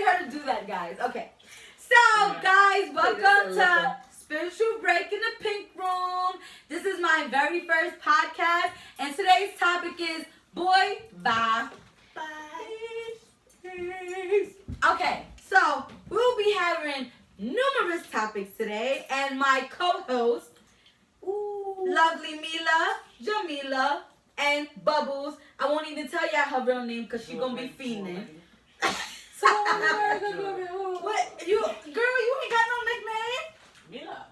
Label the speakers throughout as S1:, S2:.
S1: her to do that, guys. Okay. So, guys, welcome to Spiritual Break in the Pink Room. This is my very first podcast, and today's topic is boy bye. Okay, so we'll be having numerous topics today, and my co-host, lovely Mila, Jamila, and Bubbles. I won't even tell y'all her real name because she's gonna be fiending. So what you girl, you ain't got no nickname?
S2: Mila.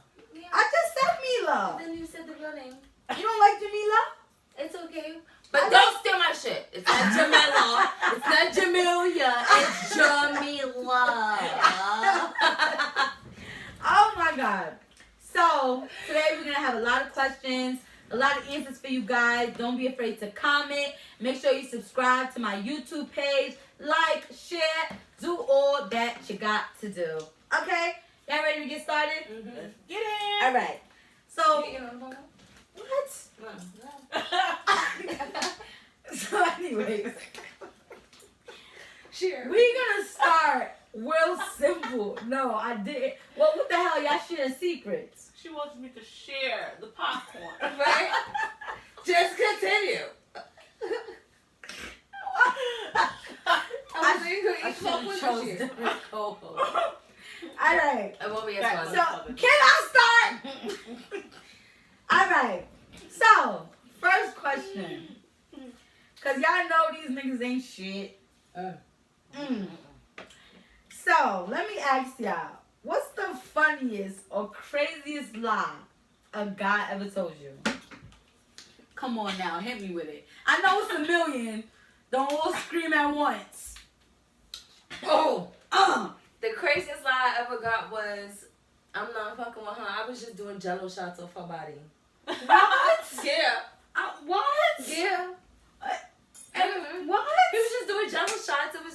S1: I just said Mila.
S3: Then you said the real name.
S1: You don't like Jamila?
S3: It's okay.
S2: But don't steal my shit. It's not Jamila. It's not Jamelia. It's Jamila.
S1: Oh my God. So today we're gonna have a lot of questions, a lot of answers for you guys. Don't be afraid to comment. Make sure you subscribe to my YouTube page. Like, share, do all that you got to do. Okay? Y'all ready to get started?
S2: Mm-hmm.
S1: Get in. All right. So, what? So, anyways,
S3: Sure.
S1: we're gonna start real simple. No, I didn't. Well, what the hell? Y'all sharing secrets.
S2: She wants me to share the popcorn.
S3: Right? Just continue. I was thinking who
S1: I
S3: each one
S1: should've
S3: was
S1: chose
S3: this year.
S1: different co-hosts. All right.
S2: It won't be as
S1: So,
S2: fun.
S1: can I start? All right. So, first question. Because y'all know these niggas ain't shit. So, let me ask y'all. What's the funniest or craziest lie a guy ever told you? Come on now. Hit me with it. I know it's a million. Don't all scream at once.
S3: Oh.
S2: The craziest lie I ever got was, I'm not fucking with her. I was just doing jello shots off her body.
S1: What?
S2: Yeah.
S1: What?
S2: Yeah.
S1: What?
S2: He was just doing jello shots. It was,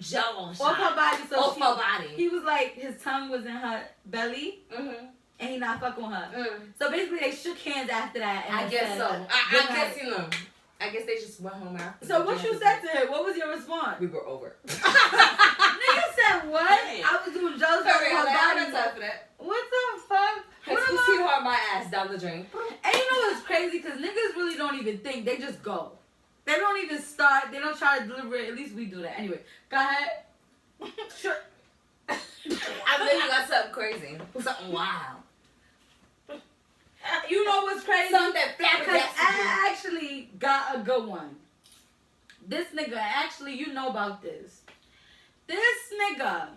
S2: jello shots.
S1: Off her body. So
S2: Off her body.
S1: He was like, his tongue was in her belly,
S2: Mm-hmm.
S1: and he not fucking with her.
S2: Mm.
S1: So basically, they shook hands after that. And
S2: I
S1: they
S2: guess
S1: said,
S2: so.
S1: good
S2: I
S1: night.
S2: guess, I guess they just went home after.
S1: So what you said to him? What was your response?
S2: We were over.
S1: Nigga said what?
S2: Hey.
S1: I was doing jealous of
S2: Sorry,
S1: her
S2: I'm
S1: body.
S2: not for that.
S1: What the fuck?
S2: High
S1: What
S2: school
S1: am I-
S2: sweetheart, my ass down the drain.
S1: And you know what's crazy? Because niggas really don't even think. They just go. They don't even start. They don't try to deliver it. At least we do that. Anyway, go ahead. Sure.
S2: I bet you got something crazy. Something wild.
S1: You know what's crazy?
S2: Something
S1: Because
S2: flabbergasted.
S1: I actually got a good one. This nigga, actually, you know about this. This nigga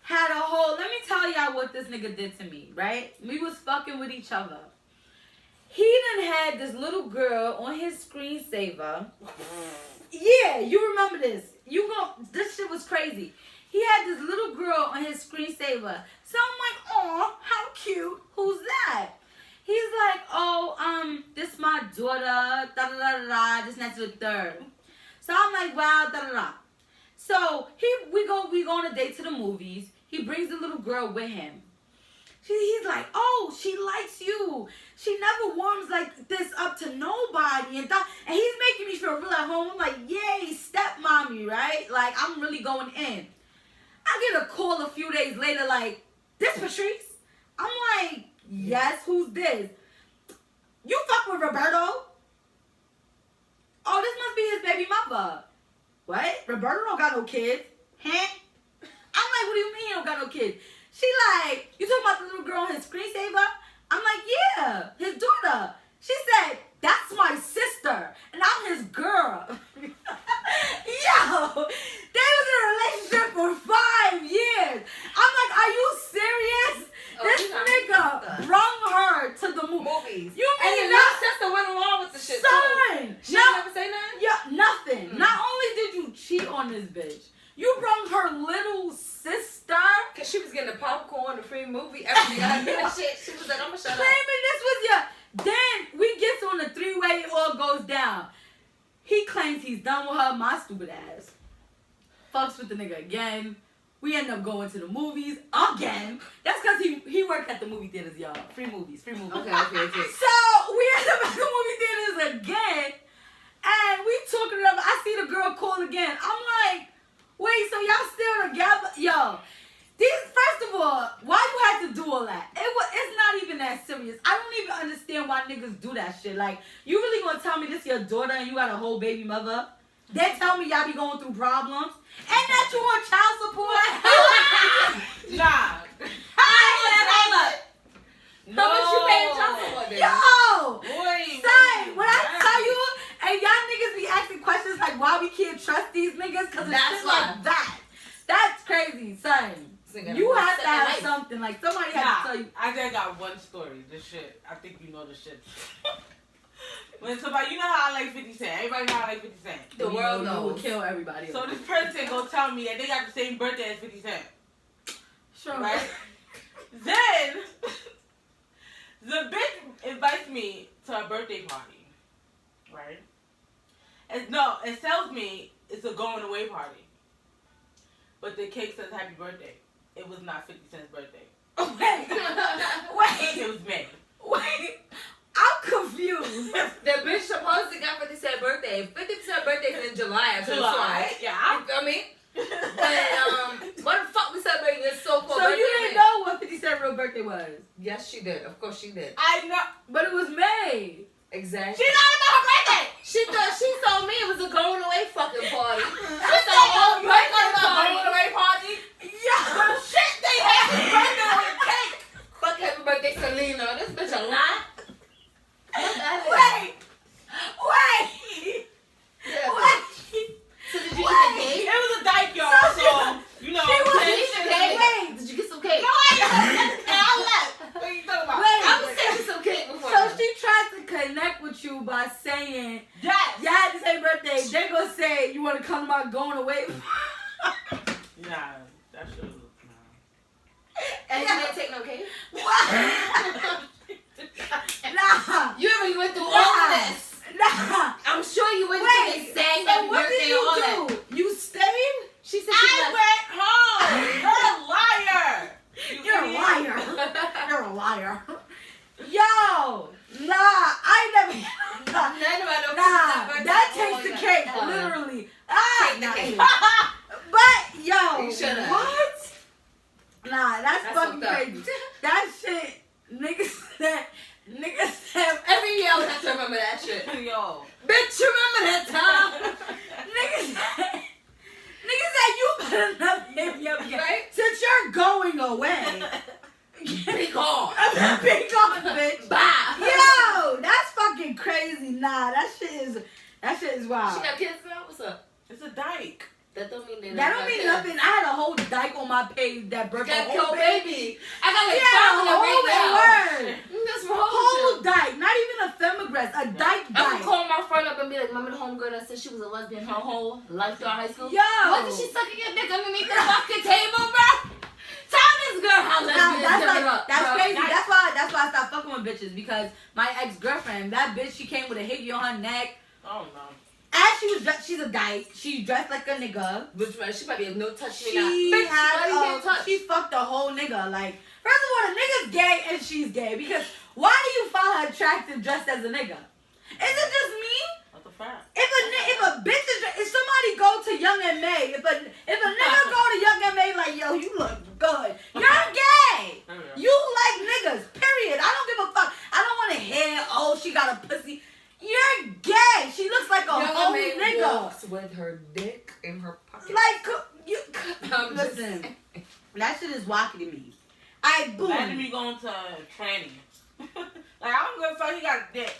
S1: had a whole, let me tell y'all what this nigga did to me, right? We was fucking with each other. He done had this little girl on his screensaver. Yeah, you remember this. This shit was crazy. He had this little girl on his screensaver. So I'm like, oh, how cute. Who's that? He's like, oh, this my daughter, da da da da, this next to the third. So I'm like, wow, da da da. So we go on a date to the movies. He brings the little girl with him. He's like, oh, she likes you. She never warms like this up to nobody. And he's making me feel real at home. I'm like, yay, stepmommy, right? Like, I'm really going in. I get a call a few days later like, this Patrice? I'm like, yes, who's this? You fuck with Roberto? Oh, this must be his baby mother. What? Roberto don't got no kids. Huh? I'm like, what do you mean he don't got no kids? She like, you talking about the little girl on his screensaver? I'm like, yeah, his daughter. She said, that's my sister, and I'm his girl. Yo, they was in a relationship for 5 years. I'm like, are you serious? This nigga brung her to the movies. You
S2: And
S1: mean
S2: your
S1: that?
S2: sister went along with the shit
S1: Son,
S2: too. She
S1: no,
S2: never say nothing?
S1: yeah, nothing. Not only did you cheat on this bitch, you brung her little sister.
S2: Cause she was getting the popcorn, the free movie, everything. I knew that shit. She was like, I'm gonna shut up.
S1: Claiming this was your. Then we get on the three-way, it all goes down. He claims he's done with her, my stupid ass. Fucks with the nigga again. We end up going to the movies again. That's because he worked at the movie theaters, y'all. Free movies.
S2: Okay.
S1: So we end up at the movie theaters again, and we talking it up. I see the girl call again. I'm like, Wait, so y'all still together? Yo, first of all, why you had to do all that? It's not even that serious. I don't even understand why niggas do that shit. Like, you really gonna tell me this your daughter and you got a whole baby mother? They tell me y'all be going through problems? Ain't that you on child support?
S2: Nah.
S3: Hold up. How much you paying child support then?
S1: Yo!
S2: Wait.
S1: Son, when I tell you, and y'all niggas be asking questions like why we can't trust these niggas because it's
S3: That's
S1: shit
S3: why.
S1: like that. That's crazy, son. You have to have something, like somebody has to tell you.
S2: I just got one story. This shit. I think you know the shit. When somebody, you know how I like 50 Cent. Everybody know how I like 50 Cent.
S3: The world
S1: You will
S3: knows.
S1: kill everybody.
S2: So this person go tell me that they got the same birthday as 50 Cent.
S1: Sure.
S2: Right? Then, the bitch invites me to a birthday party. Right? It tells me it's a going away party. But the cake says happy birthday. It was not 50 Cent's birthday.
S1: Wait.
S2: It was May.
S1: Wait. I'm confused.
S3: The bitch supposed to got 50 Cent birthday. 50 Cent birthday is in July. I
S2: July. Yeah.
S3: You feel me? But what the fuck we celebrating this so-called
S1: So
S3: birthday?
S1: you didn't know what 50 Cent real birthday was?
S3: Yes, she did. Of course she did.
S2: I know.
S1: But it was May.
S3: Exactly.
S2: She don't know her birthday.
S3: She thought she told me it was a going away fucking party.
S2: She
S3: It's a
S2: said,
S3: whole
S2: you ain't
S3: birthday
S2: got no
S3: party.
S2: going away party.
S1: Yeah.
S2: Shit, they had his birthday with a cake.
S3: Fuck happy birthday, Selena. This bitch a lie.
S1: Wait.
S3: Yeah,
S1: Wait.
S3: So did you
S1: Wait.
S3: eat the cake?
S2: It was a dyke, y'all.
S1: So
S2: So, you know.
S1: she was-
S3: Did you eat the cake?
S1: Wait.
S3: Did you get some cake?
S2: No, I didn't. And I left. What are you talking about?
S1: Wait.
S3: I was taking some cake before.
S1: So she tried to connect with you by saying,
S2: Yes.
S1: "You had the same birthday." They gonna say, "You want to come to my going away?"
S2: Nah, that shit was.
S3: And you didn't take no cake?
S1: Nah.
S3: You really went through all
S1: Nah.
S3: of this.
S1: Nah.
S3: I'm sure you went to
S1: Wait.
S3: the sang
S1: So
S3: happy
S1: what
S3: birthday
S1: did
S3: and all
S1: you
S3: that.
S1: do? You stayed?
S3: She said she
S2: I went home. You're a liar.
S1: You're a
S2: idiot.
S1: liar. You're a liar. Yo, nah, I never.
S3: None about no
S1: Nah,
S3: birthday
S1: that
S3: or
S1: takes the
S3: that.
S1: cake, literally. Ah,
S3: Take the
S1: nah.
S3: cake.
S1: But yo,
S3: You should've.
S1: what? Nah, that's fucking
S3: fucked up.
S1: crazy. That shit, niggas said.
S3: Every year I would have to remember that shit.
S2: Yo.
S3: Bitch, you remember that time?
S1: Niggas said you better not hit me up again.
S3: Right?
S1: Since you're going away.
S3: Be gone.
S1: Be gone, bitch.
S3: Bye.
S1: Yo, that's fucking crazy. Nah, that shit is wild.
S3: She got kids now? What's up?
S2: It's a dyke.
S3: That don't mean they
S1: That don't mean nothing. I had a whole dyke on my page that birthed a
S3: Got
S1: whole
S3: killed
S1: baby.
S3: baby. I got like
S1: Yeah,
S3: five
S1: a
S3: of them
S1: whole
S3: right now.
S1: word.
S3: That's wrong
S1: Whole
S3: with you.
S1: dyke, not even a femigress, a dyke
S3: I'm gonna
S1: dyke.
S3: call my friend up and be like, remember the homegirl that said she was a lesbian her whole life through high school?
S1: Yo.
S3: Wasn't she sucking your dick underneath the fucking table, bro? Tell this girl how
S1: Nah,
S3: lesbians
S1: that's
S3: give it up,
S1: that's
S3: bro.
S1: crazy. That's why I stopped fucking with bitches because my ex-girlfriend, that bitch, she came with a hickey on her neck.
S2: Oh no.
S1: As she was dressed, she's a dyke. She dressed like a nigga.
S3: Which man, she might be no touch me
S1: She
S3: now. Bitch, why you
S1: had
S3: can't touch?
S1: she fucked a whole nigga. Like, first of all, the nigga's gay and she's gay because why do you find her attractive dressed as a nigga? Is it just me?
S2: What the fuck?
S1: If a bitch is if somebody go to Young and May, if a nigga go to Young and May like, yo, you look good, you're gay. You like niggas. Period. I don't give a fuck. I don't want to hear, oh, she got a pussy. You're gay. She looks like a whole nigga.
S3: walks with her dick in her pocket.
S1: Like you.
S3: I'm just
S1: Listen,
S3: saying.
S1: that shit is wacky to me. I
S2: Imagine
S1: boom.
S2: me going to training. Like, I don't give a fuck, he got a dick.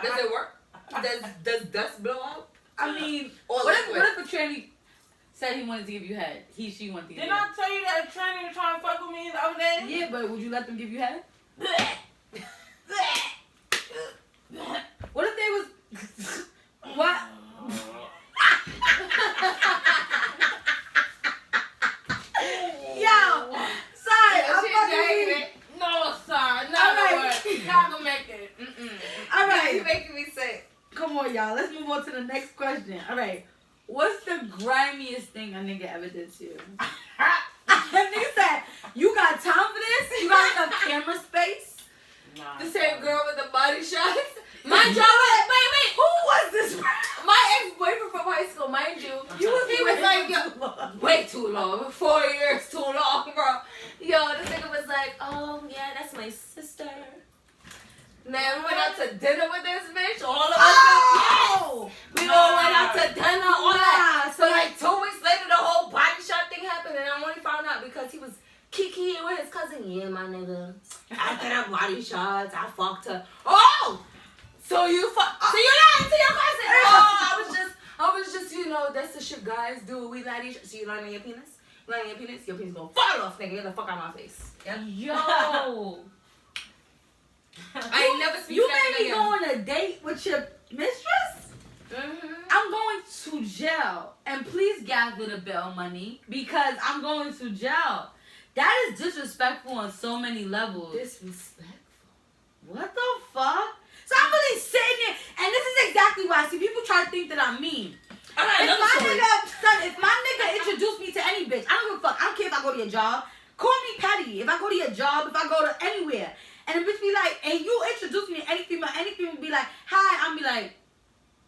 S3: Does it work? Does dust blow out?
S1: I mean,
S3: Or
S1: what
S3: liquid?
S1: if a tranny said he wanted to give you head? She wanted to give
S2: Didn't
S1: you
S2: I tell you that a trainer was trying to fuck with me the other day?
S1: head. Yeah, but would you let them give you head? What if they was what? Yo, sorry, I'm fucking weak.
S2: No, sir. No,
S1: Alright.
S2: not gonna make it.
S1: All
S3: You
S1: right,
S3: making me sick.
S1: come on, y'all. Let's move on to the next question. All right, what's the grimiest thing a nigga ever did to you? Nigga said, you got time for this? You got enough camera space?
S2: Nah.
S3: The same girl with the body shots. My job was, wait.
S1: Who was this?
S3: My ex-boyfriend from high school, mind you.
S1: You was
S3: He was like, yo,
S1: too long.
S3: way too long. 4 years too long, bro. Yo, this nigga was like, oh, yeah, that's my sister. Then we went out to dinner with this bitch. All of us.
S1: Oh!
S3: We all went out to dinner. All that.
S1: Nah,
S3: So like 2 weeks later, the whole body shot thing happened, and I only found out because he was kikiing with his cousin. Yeah, my nigga. After that body shots, I fucked her. Oh, so you fuck? So you lying to your cousin? Oh, I was just, you know, that's the shit guys do. We lie to each. So you lying on your penis? You lying on your penis? Your penis gonna fall off, nigga. Get the fuck out of my face. Yep.
S1: Yo.
S3: I ain't never speak
S1: You
S3: to that
S1: made me
S3: nigga
S1: go on a date with your mistress?
S3: Mm-hmm.
S1: I'm going to jail. And please gather the bail money because I'm going to jail. That is disrespectful on so many levels.
S3: Disrespectful.
S1: What the fuck? So I'm really sitting there, and this is exactly why. See, people try to think that I'm mean. If my nigga introduced me to any bitch, I don't give a fuck. I don't care if I go to your job. Call me petty. If I go to your job, if I go to anywhere, and the bitch be like, and you introduce me to any female be like, hi, I'm be like,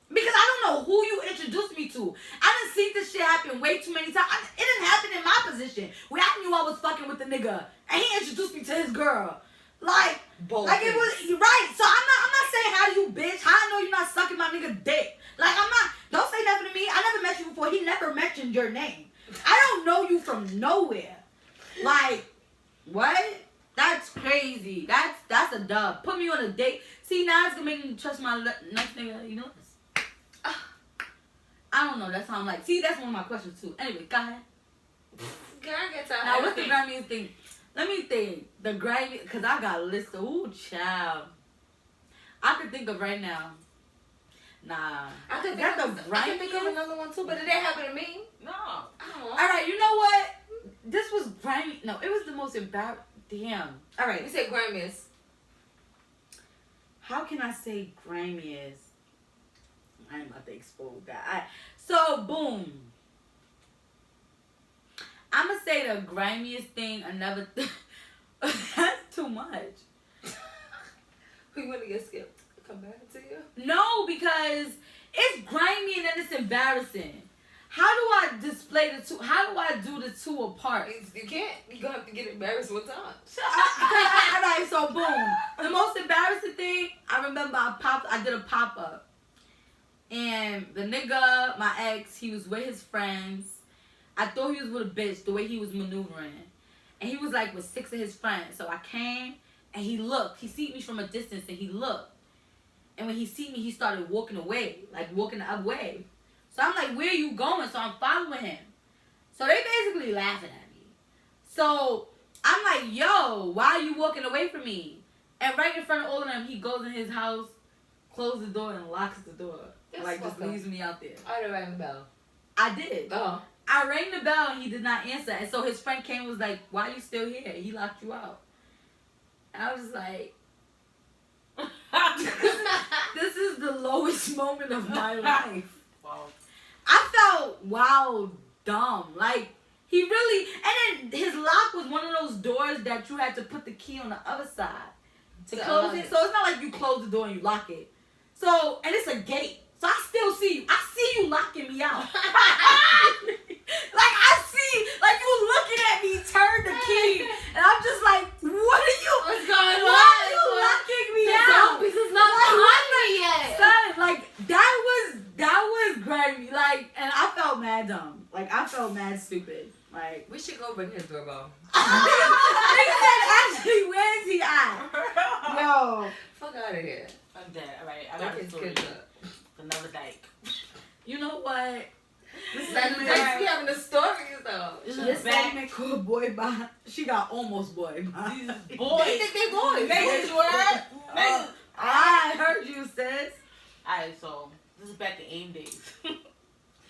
S1: because I don't know who you introduced me to. I done seen this shit happen way too many times. It didn't happen in my position where I knew I was fucking with the nigga, and he introduced me to his girl. Like it was right. So I'm not saying hi to you, bitch. How I know you're not sucking my nigga dick? Like I'm not. Don't say nothing to me. I never met you before. He never mentioned your name. I don't know you from nowhere. Like what? That's crazy. That's a dub. Put me on a date. See, now it's gonna make me trust my next nigga. You know. I don't know. That's how I'm like. See, that's one of my questions too. Anyway, go ahead.
S3: Can I get to
S1: Now, what's the grimiest thing? Let me think. The grimy, because I got a list of, ooh, child. I could think of right now. Nah.
S3: I could
S1: That's
S3: think of another one too, but it didn't happen to me.
S2: No.
S3: Oh.
S1: All right, you know what? This was grimy. No, it was the most embarrassing. Damn. All right.
S3: You said grimiest.
S1: How can I say grimiest? I ain't about to expose that. So, boom. I'm going to say the grimiest thing, another thing. That's too much.
S3: We want to get skipped. Come back to you.
S1: No, because it's grimy and then it's embarrassing. How do I display the two? How do I do the two apart?
S3: You can't. You're going to have to get embarrassed one time.
S1: All right, so boom. The most embarrassing thing, I remember I did a pop-up. And the nigga, my ex, he was with his friends. I thought he was with a bitch, the way he was maneuvering. And he was like with 6 of his friends. So I came and he looked. He seen me from a distance and he looked. And when he seen me, he started walking away, like walking the other way. So I'm like, where are you going? So I'm following him. So they basically laughing at me. So I'm like, yo, why are you walking away from me? And right in front of all of them, he goes in his house, closes the door, and locks the door.
S3: That's
S1: Like, just
S3: fucked up.
S1: leaves me out there.
S3: I'd have rang the bell.
S1: I did.
S3: Oh.
S1: I rang the bell and he did not answer. And so his friend came and was like, why are you still here? He locked you out. And I was just like, this is the lowest moment of my life.
S2: Wow.
S1: I felt wild dumb. Like, he really, and then his lock was one of those doors that you had to put the key on the other side to close it. So it's not like you close the door and you lock it. So, and it's a gate. So I still see you. I see you locking me out. Like, I see, like, you looking at me, turn the key. And I'm just like, what are you?
S3: What's going on?
S1: Why are you locking me out?
S3: Because it's not behind me yet.
S1: Son, like, that was grimy. Like, and I felt mad dumb. Like, I felt mad stupid. Like,
S3: We should go ring his doorbell.
S1: nigga said, actually, where's he at? Yo.
S3: Fuck out of here.
S2: I'm dead. All right, I
S3: Fuck
S2: got a
S3: his
S2: story.
S3: kids up.
S2: Another dyke.
S1: You know what? This
S3: Like,
S1: segment,
S3: let's be having the stories though.
S1: this segment called Boy Bye. She got almost Boy Bye.
S2: These
S3: They
S2: boys.
S3: think they boys.
S2: Niggas were. Niggas.
S1: I heard you, sis.
S2: Alright, so this is back to AIM days.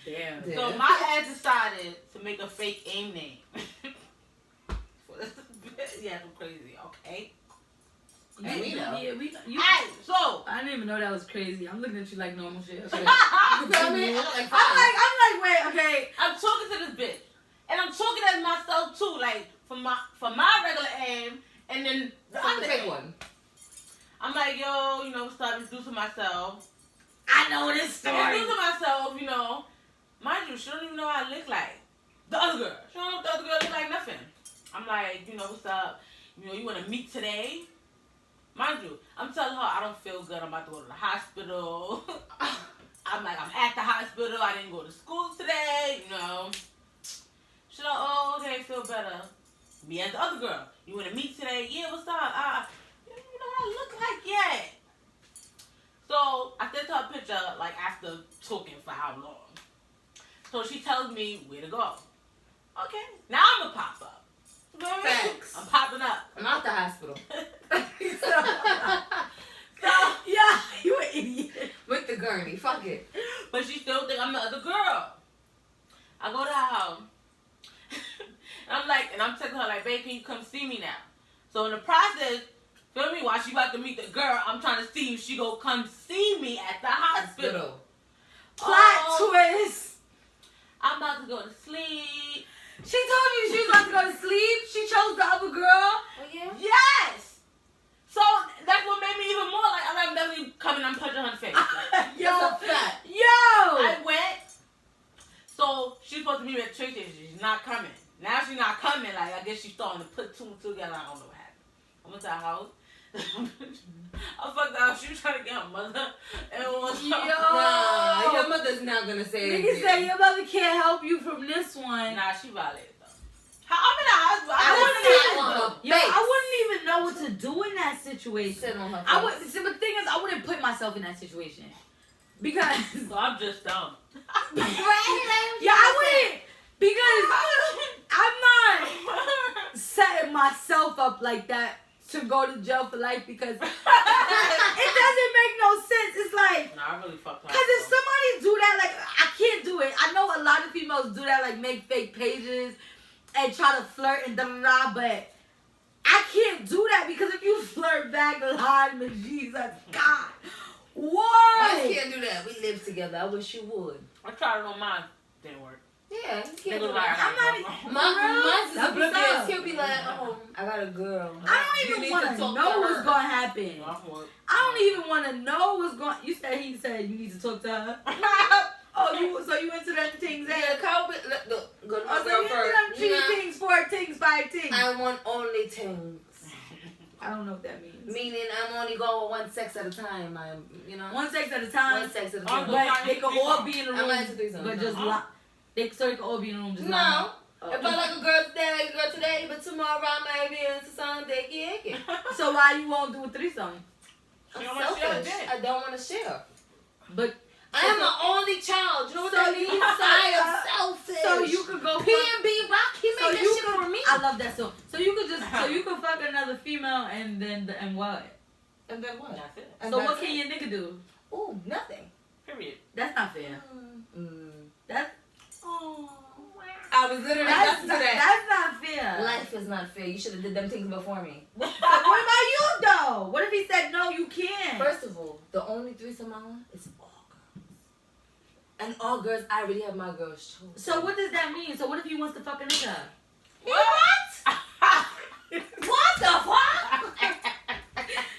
S1: Damn.
S3: Yeah.
S2: So my ass decided to make a fake AIM name. Yeah, I'm crazy, okay?
S3: And we know.
S1: Yeah, we know. You,
S2: Alright, so
S1: I didn't even know that was crazy. I'm looking at you like normal shit.
S3: You feel me? I'm
S1: I'm like, wait, okay.
S2: I'm talking to this bitch. And I'm talking as myself too, like for my regular AIM and then the
S3: I'm
S2: other
S3: the big
S2: AIM.
S3: one.
S2: I'm like, yo, start introducing myself.
S1: I know this story.
S2: Introducing myself, Mind you, she don't even know what I look like. The other girl. She don't know what the other girl look like, nothing. I'm like, what's up? You want to meet today? Mind you, I'm telling her I don't feel good. I'm about to go to the hospital. I'm at the hospital. I didn't go to school today. She's like, oh, okay, feel better. Me and the other girl. You want to meet today? Yeah, what's up? You know what I look like yet? So I sent her a picture after talking for how long. So she tells me where to go. Okay, now I'm gonna pop up.
S3: Thanks.
S2: I'm popping up.
S3: I'm out the hospital.
S2: So
S1: Yeah, you an idiot.
S3: With the gurney. Fuck it.
S2: but she still think I'm the other girl. I go to her house. and I'm telling her babe, can you come see me now? So in the process, feel me, while she about to meet the girl, I'm trying to see if she go come see me at the hospital.
S1: Plot twist.
S2: I'm about to go to sleep.
S1: She told you she was about to go to sleep. She chose the other girl.
S3: Oh, yeah?
S2: Yes. So that's what made me even more I'm definitely coming. I'm punching her in the face.
S1: Yo,
S3: That's a fact.
S1: yo.
S2: I went. So she's supposed to meet me at the train station. She's not coming. Now she's not coming. I guess she's starting to put two and two together. I don't know what happened. I went to her house. I fucked up. She was trying to get her mother. And was
S1: Yo.
S3: Nah, your mother's not gonna say it.
S1: Nigga say your mother can't help you from this one.
S2: Nah, she violated though. I'm in the hospital.
S3: I
S2: I
S1: Yo, I wouldn't even know what to do in that situation.
S3: Sit on her
S1: I
S3: face.
S1: would. See, but the thing is, I wouldn't put myself in that situation because
S2: So I'm just dumb.
S1: yeah, I wouldn't because I'm not setting myself up like that to go to jail for life because it doesn't make no sense. It's like.
S2: Nah, I really fucked her.
S1: Because if somebody do that, I can't do it. I know a lot of females do that, make fake pages and try to flirt and da-da-da, but I can't do that because if you flirt back, Lord of Jesus, God, what?
S3: I can't do that. We live together. I wish you would.
S2: I tried it on mine. Didn't work.
S3: Yeah, you
S2: They
S3: can't
S2: was
S3: do
S2: like,
S3: that.
S1: I'm not
S3: Mine's is
S1: That's what's
S3: oblivious.
S1: up.
S3: He'll be like, oh, I got a girl.
S1: I
S3: You
S1: don't
S3: need
S1: even want to
S3: talk
S1: know what's
S3: her.
S1: going to happen.
S2: No,
S1: I don't even want to know what's going. You said he said you need to talk to her. Oh, so you into them things?
S3: Yeah, Cowboy, look, go to my
S1: Oh, so
S3: girl
S1: you into
S3: first.
S1: them
S3: You know,
S1: 3 things, 4 things, 5 things?
S3: I want only things.
S1: I don't know what that means.
S3: Meaning I'm only going with one sex at a time.
S1: One sex at a time.
S3: One sex at a
S2: Oh,
S3: time.
S1: But they can all be in the
S3: I'm
S1: room.
S3: not into threesomes,
S1: But
S3: no.
S1: just so they can all be in the room. Just
S3: No.
S1: line up.
S3: If I like a girl today, I like a girl today, but tomorrow I might be into something icky.
S1: So why you won't do a threesome?
S3: I'm
S2: She don't wanna share
S3: selfish.
S2: dick.
S3: I don't want to share.
S1: But
S3: I am an only child. You know what
S1: So
S3: that means?
S1: you-
S3: I am selfish.
S1: so you could go.
S3: P&B Rock, he
S1: So
S3: made
S1: you
S3: that shit
S1: could,
S3: for me.
S1: I love that song. So you could fuck another female and what?
S3: And then what?
S2: That's it.
S3: And
S1: So
S3: that's
S1: what can
S3: it.
S1: your nigga do?
S3: Ooh, nothing.
S2: Period.
S1: That's not fair. That's
S3: I was literally
S1: that's
S3: about to
S1: not,
S3: say that.
S1: that's not fair.
S3: Life is not fair. You should have did them things before me.
S1: What about you though? What if he said no? You can't.
S3: First of all, the only threesome I want is all girls. And all girls, I already have my girls chosen.
S1: So what does that mean? So what if he wants to fuck a nigga?
S3: What? What the fuck?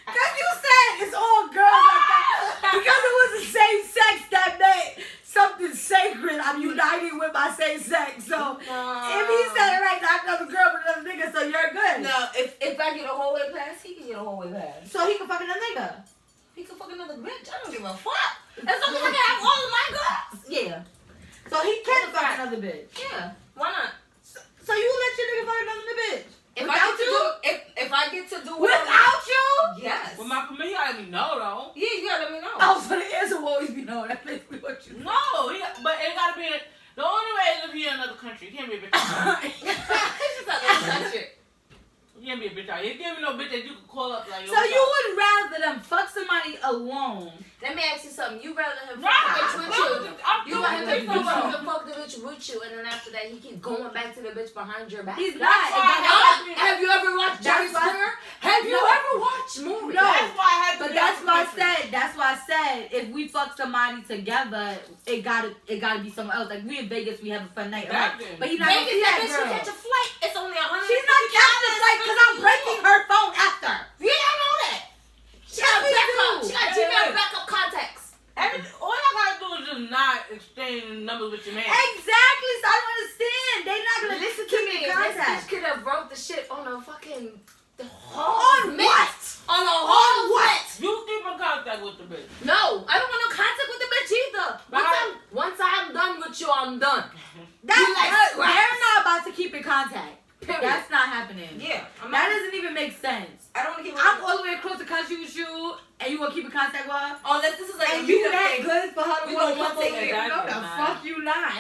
S1: Cause you said it's all girls like that. Because it was the same sex that made something sacred. I'm united with my same sex. So if he said it right, not another girl but another nigga, so you're good.
S3: No, if I get a whole way pass, he can get a whole way pass.
S1: So he can fuck another nigga.
S3: He can fuck another bitch. I don't give a fuck. As long as I can have all of my girls.
S1: Yeah. So he can fuck another bitch.
S3: Yeah. Why not?
S1: So you let your nigga fuck another bitch?
S3: If
S1: Without
S3: I get to
S1: you?
S3: do, if I get to do
S1: Without you?
S3: yes.
S2: With my permission, you gotta let me know though.
S3: Yeah, you gotta let me know.
S1: Oh, so the answer will always be no. That's basically what you
S2: No, but it gotta be. The only way is if you're in another country. You can't be a bitch.
S3: It's just like that shit.
S2: You can't be a bitch out here. You can't be no bitch that you can call up like. Yo,
S1: So
S2: what's
S1: you
S2: up?
S1: would rather them fuck somebody alone?
S3: Let me ask you something. You rather him
S2: Nah,
S3: fuck the bitch with you?
S2: I'm
S3: You
S2: doing
S3: rather
S2: it.
S3: him fuck the bitch with you, and then after that he keep going back to the bitch behind your back?
S1: He's
S2: That's
S1: not.
S2: why I
S3: Oh, have you ever watched Jerry
S1: That's why-
S3: Springer? Have you
S1: No.
S3: ever watched movies?
S1: No.
S2: That's why I had to.
S1: But
S2: be
S1: that's
S2: out
S1: why I
S2: the country.
S1: said. That's why I said if we fuck somebody together, it gotta be someone else. Like we in Vegas, we have a fun night. Right?
S2: Exactly.
S1: But he's not gonna
S3: Vegas,
S1: see
S3: that
S1: that
S3: bitch will
S1: girl.
S3: catch a flight. It's only $100.
S1: She's not catching the flight because I'm breaking her phone after.
S3: Yeah, I know that. She got
S1: we
S3: backup.
S1: do.
S3: She got
S2: Yeah,
S3: Gmail
S2: yeah.
S3: backup contacts.
S2: All y'all gotta do is just not exchange numbers with your man.
S3: a fucking
S1: On
S3: what? On a whole what?
S2: You keep in contact with the bitch.
S3: No, I don't want no contact with the bitch either. Once I'm done with you, I'm done.
S1: They're not about to keep in contact.
S3: Period.
S1: That's not happening.
S3: Yeah,
S1: That doesn't even make sense.
S3: I don't want to keep.
S1: I'm all the way across the country with you, and you gonna keep in contact with her?
S3: Unless this is like
S1: And
S3: a
S1: you
S3: meetup
S1: that
S3: thing.
S1: good for her to
S3: We
S1: want to
S3: gonna
S1: come
S3: take
S1: over
S3: it.
S1: here? No, the
S2: Nah.
S1: fuck you not.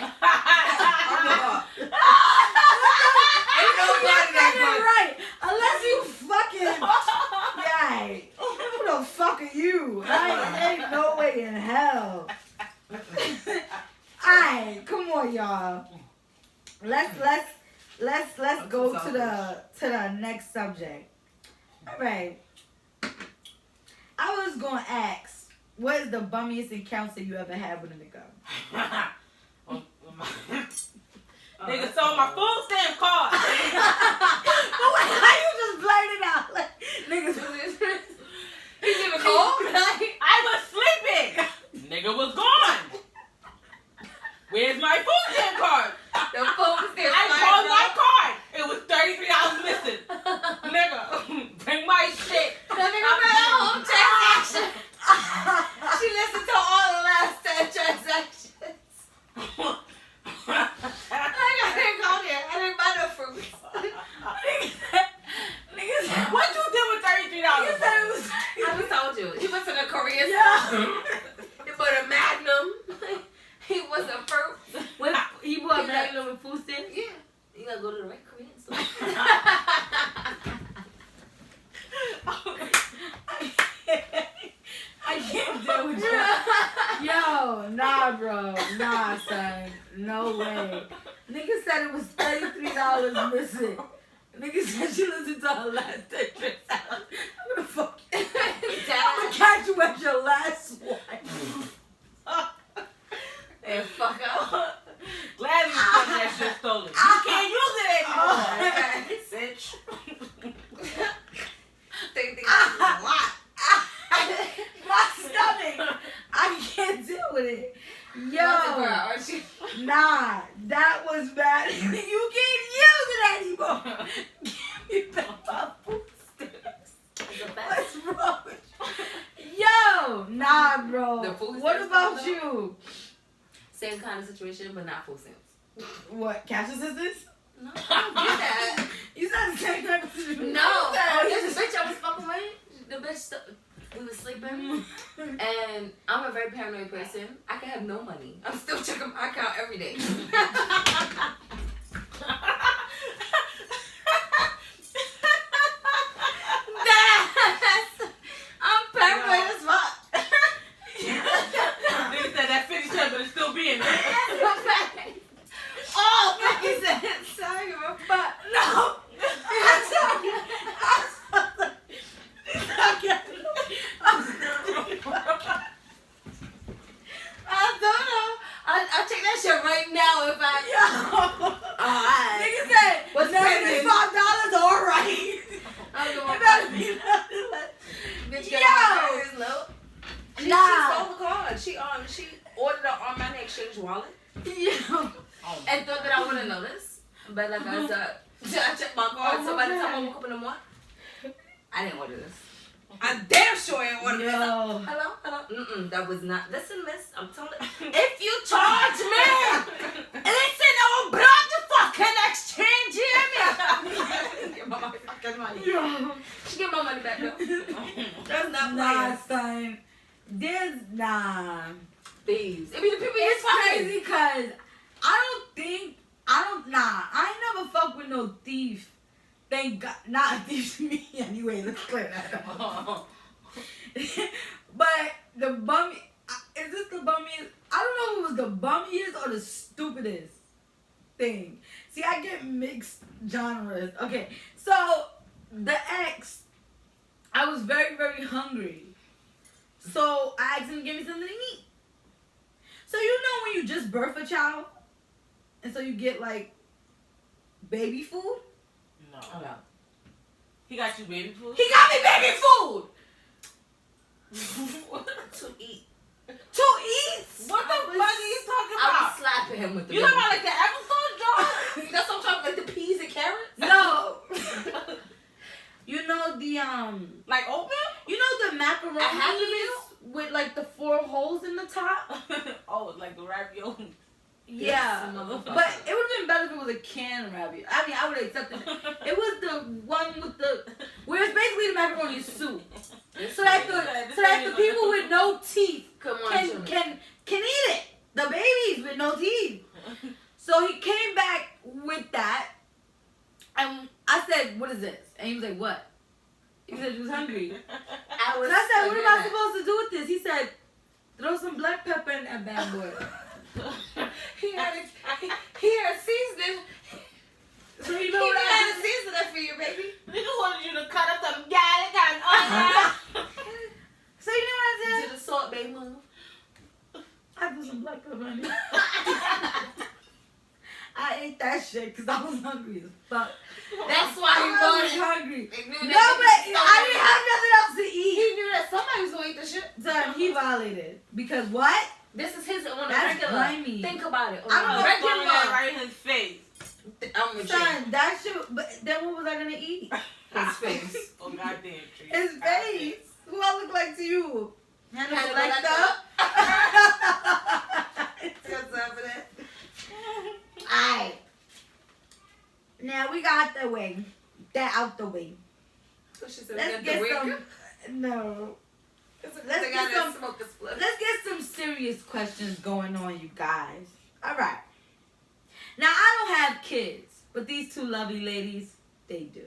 S3: Ain't nobody that good.
S1: Right. Unless you fucking. Yeah. Who the fuck are you? Ain't no way in hell. Alright, come on, y'all. Let's go to the next subject. Alright. I was gonna ask, what is the bummiest encounter you ever had with a nigga?
S2: Nigga stole my food stamp card.
S1: But wait, how you just blurt it out? Like, niggas.
S3: He give a call.
S2: I was sleeping. Nigga was gone. Where's my food stamp card?
S3: The phone still
S2: I called my card. It was $33 missing. Nigga, bring my shit.
S3: The nigga made a home transaction. She listened to all the last 10 transactions. I didn't go there. I didn't buy no fruit.
S1: Niggas.
S2: What you did with $33?
S1: You said it was.
S3: I just told you. He went to the Korean
S1: Yeah.
S3: store. He bought a Magnum. He was a fruit.
S1: When he bought Magnum with food stamps?
S3: Yeah. You gotta go to the right Korean store.
S1: I can't deal with you. Yo, nah, bro. Nah, son. No way. Nigga said it was $33 missing. Nigga said she listened to her last Tetris. I'm gonna fuck you. I'm gonna catch you at your last one.
S3: And fuck up.
S2: Glad you got that shit stolen. You can't use it anymore. Bitch.
S3: Think a lot.
S1: My stomach. I can't deal with it. Yo.
S3: Aren't you?
S1: Nah, that was bad. You can't use it anymore. Give me back my food stamps. What's wrong with you? Yo, nah, bro.
S3: The food
S1: What
S3: stamps
S1: about
S3: though?
S1: you?
S3: Same kind of situation, but not full stamps.
S1: What, cash assistance?
S3: No, I don't get that.
S1: You said the same kind of situation.
S3: No, there's a bitch I was fucking with. The bitch, we was sleeping, and I'm a very paranoid person. I can have no money. I'm still checking my account every day. I'm paranoid as fuck.
S2: Nigga said that 50 cents, but it's still being there.
S3: Oh, 50 cents. Sorry, but
S1: No. I'm sorry.
S3: I don't know. I'll check that shit right now if I. Alright.
S1: Nigga said,
S3: What's
S1: $75, alright.
S3: I'm
S1: It
S3: going
S1: better be nothing less.
S3: Bitch,
S1: Yo!
S3: got my note. She
S1: Nah.
S3: stole the card. She ordered it on my exchange wallet
S1: Yo.
S3: and thought that I wouldn't notice. But like I said, I checked my card. So by the time I woke up in the morning, I didn't order this. I'm damn sure I ordered this.
S1: Yo.
S3: Hello? That was not. Listen, miss, I'm telling you. If you charge me, listen, I will block the fucking exchange, you hear me? Give my fucking money.
S1: Yo.
S3: She get my money back, though. That's not
S1: Nah,
S3: playing.
S1: son. There's nah.
S3: Thieves. I mean, the people
S1: It's
S3: is fucking.
S1: crazy because I ain't never fuck with no thief. Thank God. Not a thief to me anyway. Let's clear that up. But the bummy, is this the bummiest? I don't know if it was the bummiest or the stupidest thing. See, I get mixed genres. Okay, so the ex, I was very, very hungry. So I asked him to give me something to eat. So you know when you just birth a child, and so you get like baby food?
S2: No.
S3: Oh, no.
S2: He got you baby food?
S1: He got me baby food!
S3: To eat.
S1: To eat?
S2: What the fuck are you talking
S3: I was
S2: about?
S3: slapping him with the
S2: You talking about like the episode, John?
S3: That's what I'm talking about, like the peas and carrots?
S1: No.
S2: Like oatmeal?
S1: you know the macaroni
S3: Happy Meal?
S1: with like the 4 holes in the top?
S2: Oh, like the ravioli.
S1: Yeah,
S3: motherfucker.
S1: but it would have been better if it was a canned ravioli. I mean, I would have accepted it. It was the one with the where it's basically the macaroni soup, so that the people with no teeth
S3: Come on,
S1: can eat it. The babies with no teeth. So he came back with that, and I said, "What is this?" And he was like, "What?" He said he was hungry.
S3: I
S1: So
S3: was
S1: I said, "What am I
S3: that.
S1: supposed to do with this?" He said, "Throw some black pepper in that bad boy."
S3: He had seasoning.
S1: So you
S3: He
S1: know what I
S3: had a seasoning for you, baby.
S2: Nigga wanted you to cut up some garlic and onion.
S1: So you know what I
S3: Did
S1: said?
S3: the Salt Bay move?
S1: I threw some black pepper in it. I ate that shit because I was hungry as fuck.
S3: That's why he
S1: I was
S3: wanted.
S1: hungry.
S3: They knew
S1: No,
S3: that
S1: but
S3: nigga
S1: I didn't have nothing else to
S3: He
S1: eat.
S3: knew that somebody was gonna eat the shit.
S1: Son, he violated. Because what?
S3: This is his on a
S1: That's
S3: regular.
S1: grimy.
S3: Think about it. On
S1: I'm
S3: a
S1: gonna
S2: Throwing
S3: regular.
S2: that right in his face.
S3: I'm with you.
S1: Son, that shit, but then what was I gonna eat?
S3: His face.
S2: Oh, goddamn tree.
S1: His face. Who I look like to you? Hannibal
S3: Hannibal
S1: Lecter?
S3: Lecter.
S1: It's got time for that. Alright. Now we got the way. That out the way.
S3: So she said,
S1: Let's get some. No. Let's get some.
S3: smoke a split.
S1: Let's get some serious questions going on, you guys. All right. Now I don't have kids, but these two lovely ladies, they do.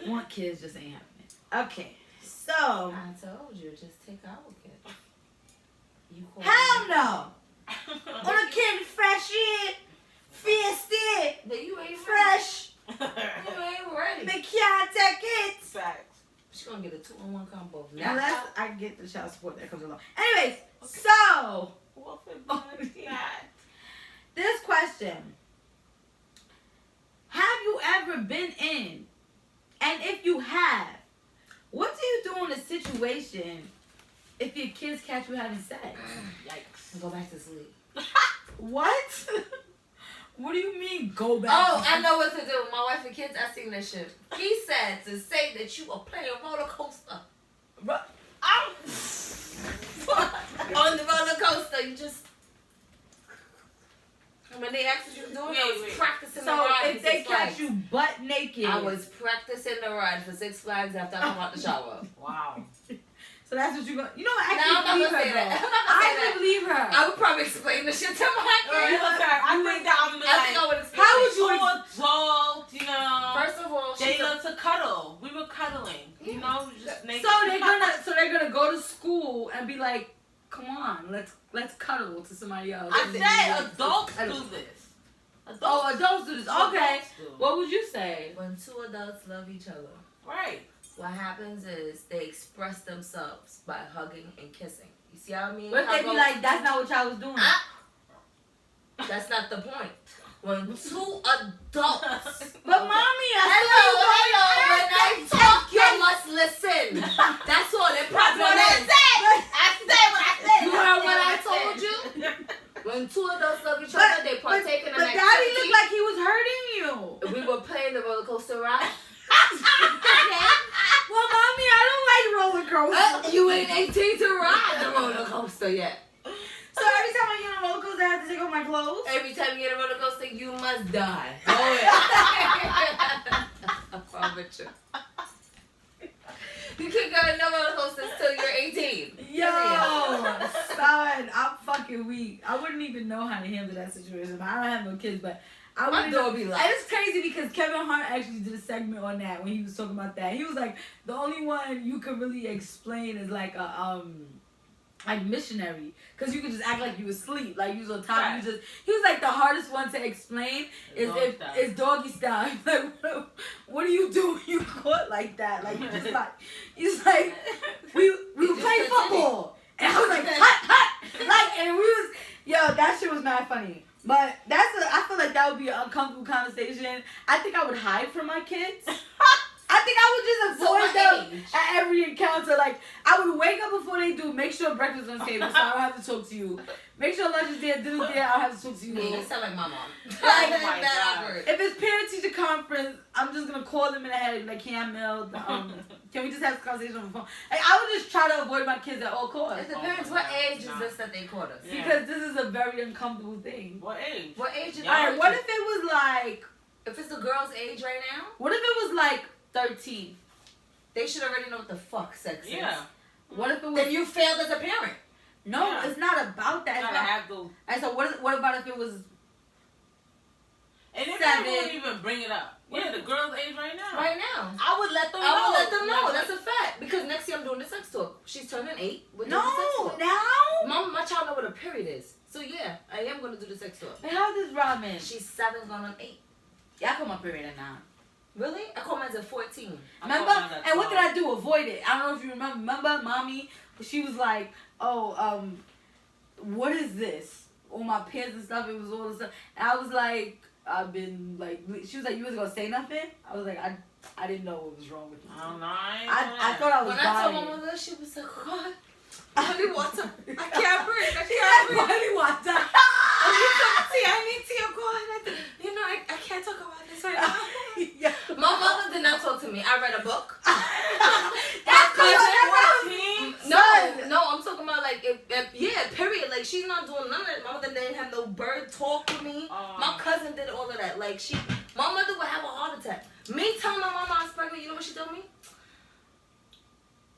S1: Want kids just ain't happening. Okay, so
S3: I told you, just take our kid. You
S1: hell no. On a kid fresh in, fisted,
S3: Then you ain't
S1: fresh.
S3: ready. You ain't ready.
S1: They can't take it.
S2: Facts.
S3: She's gonna get a 2-in-1 combo.
S1: Unless I get the child support that comes along. Anyways, so
S2: Wolf and cat.
S1: this question. Have you ever been in? And if you have, what do you do in a situation if your kids catch you having sex?
S2: Yikes.
S3: Go back to sleep.
S1: What? What do you mean go back?
S3: Oh, I know what to do. My wife and kids, I seen this shit. He said to say that you are playing roller coaster. On the roller coaster, you just. When they asked what you were doing, I was practicing the
S1: So
S3: ride
S1: if
S3: for
S1: they
S3: Six Flags.
S1: catch you butt naked,
S3: I was practicing the ride for Six Flags after I come out the shower.
S2: Wow.
S1: So that's what you go. You know what? I
S3: No,
S1: actually
S3: I'm not
S1: believe
S3: gonna
S1: her.
S3: say that.
S1: Though.
S3: I'm not gonna say
S1: I
S3: that.
S1: believe her.
S3: I would probably explain the shit to my kids.
S2: I think that I'm
S3: I think I would explain
S2: how
S3: it.
S2: would you adult, you know?
S3: First of all,
S2: They
S3: she's
S2: love to cuddle. We were cuddling. You know, just naked.
S1: So they're gonna go to school and be like, come on, let's cuddle to somebody else.
S2: I
S1: And then
S2: said
S1: you
S2: adults
S1: cuddle.
S2: do this.
S1: Oh, adults do this. Okay.
S2: Adults do.
S1: What would you say?
S3: when two adults love each other,
S2: Right.
S3: what happens is they express themselves by hugging and kissing. You see how I mean?
S1: What if
S3: How
S1: they be
S3: go-
S1: like, that's not what y'all was doing?
S3: That's not the point. When two adults.
S1: But mommy, I
S3: Hello. When I talk, you
S1: Yes.
S3: must listen. That's all the
S2: That's
S3: problem
S2: what I
S3: is.
S2: said. I said what I said.
S3: You heard what I told you? When two adults love each other, they partake in an
S1: But
S3: activity.
S1: daddy looked like he was hurting you.
S3: We were playing the roller coaster ride.
S1: Well, mommy, I don't like roller coasters.
S3: You ain't 18 to ride the roller coaster yet.
S1: So every time I get on a roller coaster, I have to take off my clothes.
S3: Every time you get a roller coaster, you must die. I promise you. You can't go to no roller coasters till you're 18.
S1: Yo, son, I'm fucking weak. I wouldn't even know how to handle that situation. I don't have no kids, but I
S3: My
S1: wouldn't
S3: door
S1: know.
S3: be
S1: And
S3: locked.
S1: it's crazy because Kevin Hart actually did a segment on that when he was talking about that. He was like, the only one you could really explain is like a like missionary, because you could just act like you asleep, like you was on top.
S2: Right.
S1: You just, he was like the hardest one to explain is
S2: Doggy
S1: if
S2: style.
S1: it's doggy style. Like, what do you do when you caught like that? Like you just like, he's like, we were
S3: just
S1: playing
S3: continue.
S1: football, and I was like, hut, like, and we was, yo, that shit was mad funny. But I feel like that would be an uncomfortable conversation. I think I would hide from my kids. I think I would just
S3: So
S1: avoid
S3: what
S1: them
S3: age?
S1: at every encounter. Like, I would wake up before they do, make sure breakfast is on the table so I don't have to talk to you. Make sure lunch is there, dinner's there, I don't have to talk to you.
S3: Man, you sound like my mom.
S1: Like,
S2: Oh my
S3: That
S2: God.
S3: awkward.
S1: If it's parent-teacher conference, I'm just gonna call them in the head like, Camille, can we just have this conversation on the phone? Like, I would just try to avoid my kids at all costs.
S3: It depends what age is this that they caught us.
S2: Yeah.
S1: Because this is a very uncomfortable thing.
S2: What age?
S3: What age is
S2: Yeah.
S1: Alright,
S3: it?
S1: what if it was like,
S3: If it's the girl's age right now,
S1: what if it was like 13?
S3: they should already know what the fuck sex is.
S2: Yeah.
S1: What if it was...
S3: Then you failed as a parent.
S1: No,
S2: Yeah.
S1: it's not about that.
S2: You
S1: It's
S2: gotta
S1: about,
S2: have those.
S1: and so what about if it was...
S2: And if
S1: 7.
S2: they wouldn't even bring it up. Yeah, the girl's age right now.
S3: Right now.
S2: I would let them know.
S3: I will let them know.
S2: Like,
S3: That's a fact. Because next year I'm doing the sex talk. She's turning 8. We're doing
S1: No,
S3: the sex talk.
S1: now?
S3: My child know what a period is. So yeah, I am gonna do the sex talk.
S1: But how does Robin?
S3: She's 7 going on 8.
S1: Yeah, I call my period at 9.
S3: Really? I call mine at 14.
S2: I
S1: Remember?
S2: call mine at
S1: And what did
S2: 12.
S1: I do? Avoid it. I don't know if you remember. Remember, mommy? She was like, oh, what is this? All my pants and stuff. It was all this stuff. And I was like, I've been like, she was like, you wasn't gonna say nothing? I was like, I didn't know what was wrong with you.
S2: I don't know. I ain't
S1: I thought I was
S3: When I told
S1: dying.
S3: my mother, she was like, what? Honey water. I can't breathe. I
S1: She
S3: can't
S1: had
S3: breathe.
S1: money water.
S3: I need tea. I'm going. You know, I can't talk about this right now.
S1: Yeah.
S3: My mother did not talk to me. I read a book.
S1: That's
S3: No, I'm talking about like, yeah, period. Like, she's not doing none of that. My mother didn't have no bird talk with me. My cousin did all of that. Like, my mother would have a heart attack. Me telling my mama I was pregnant, you know what she told me?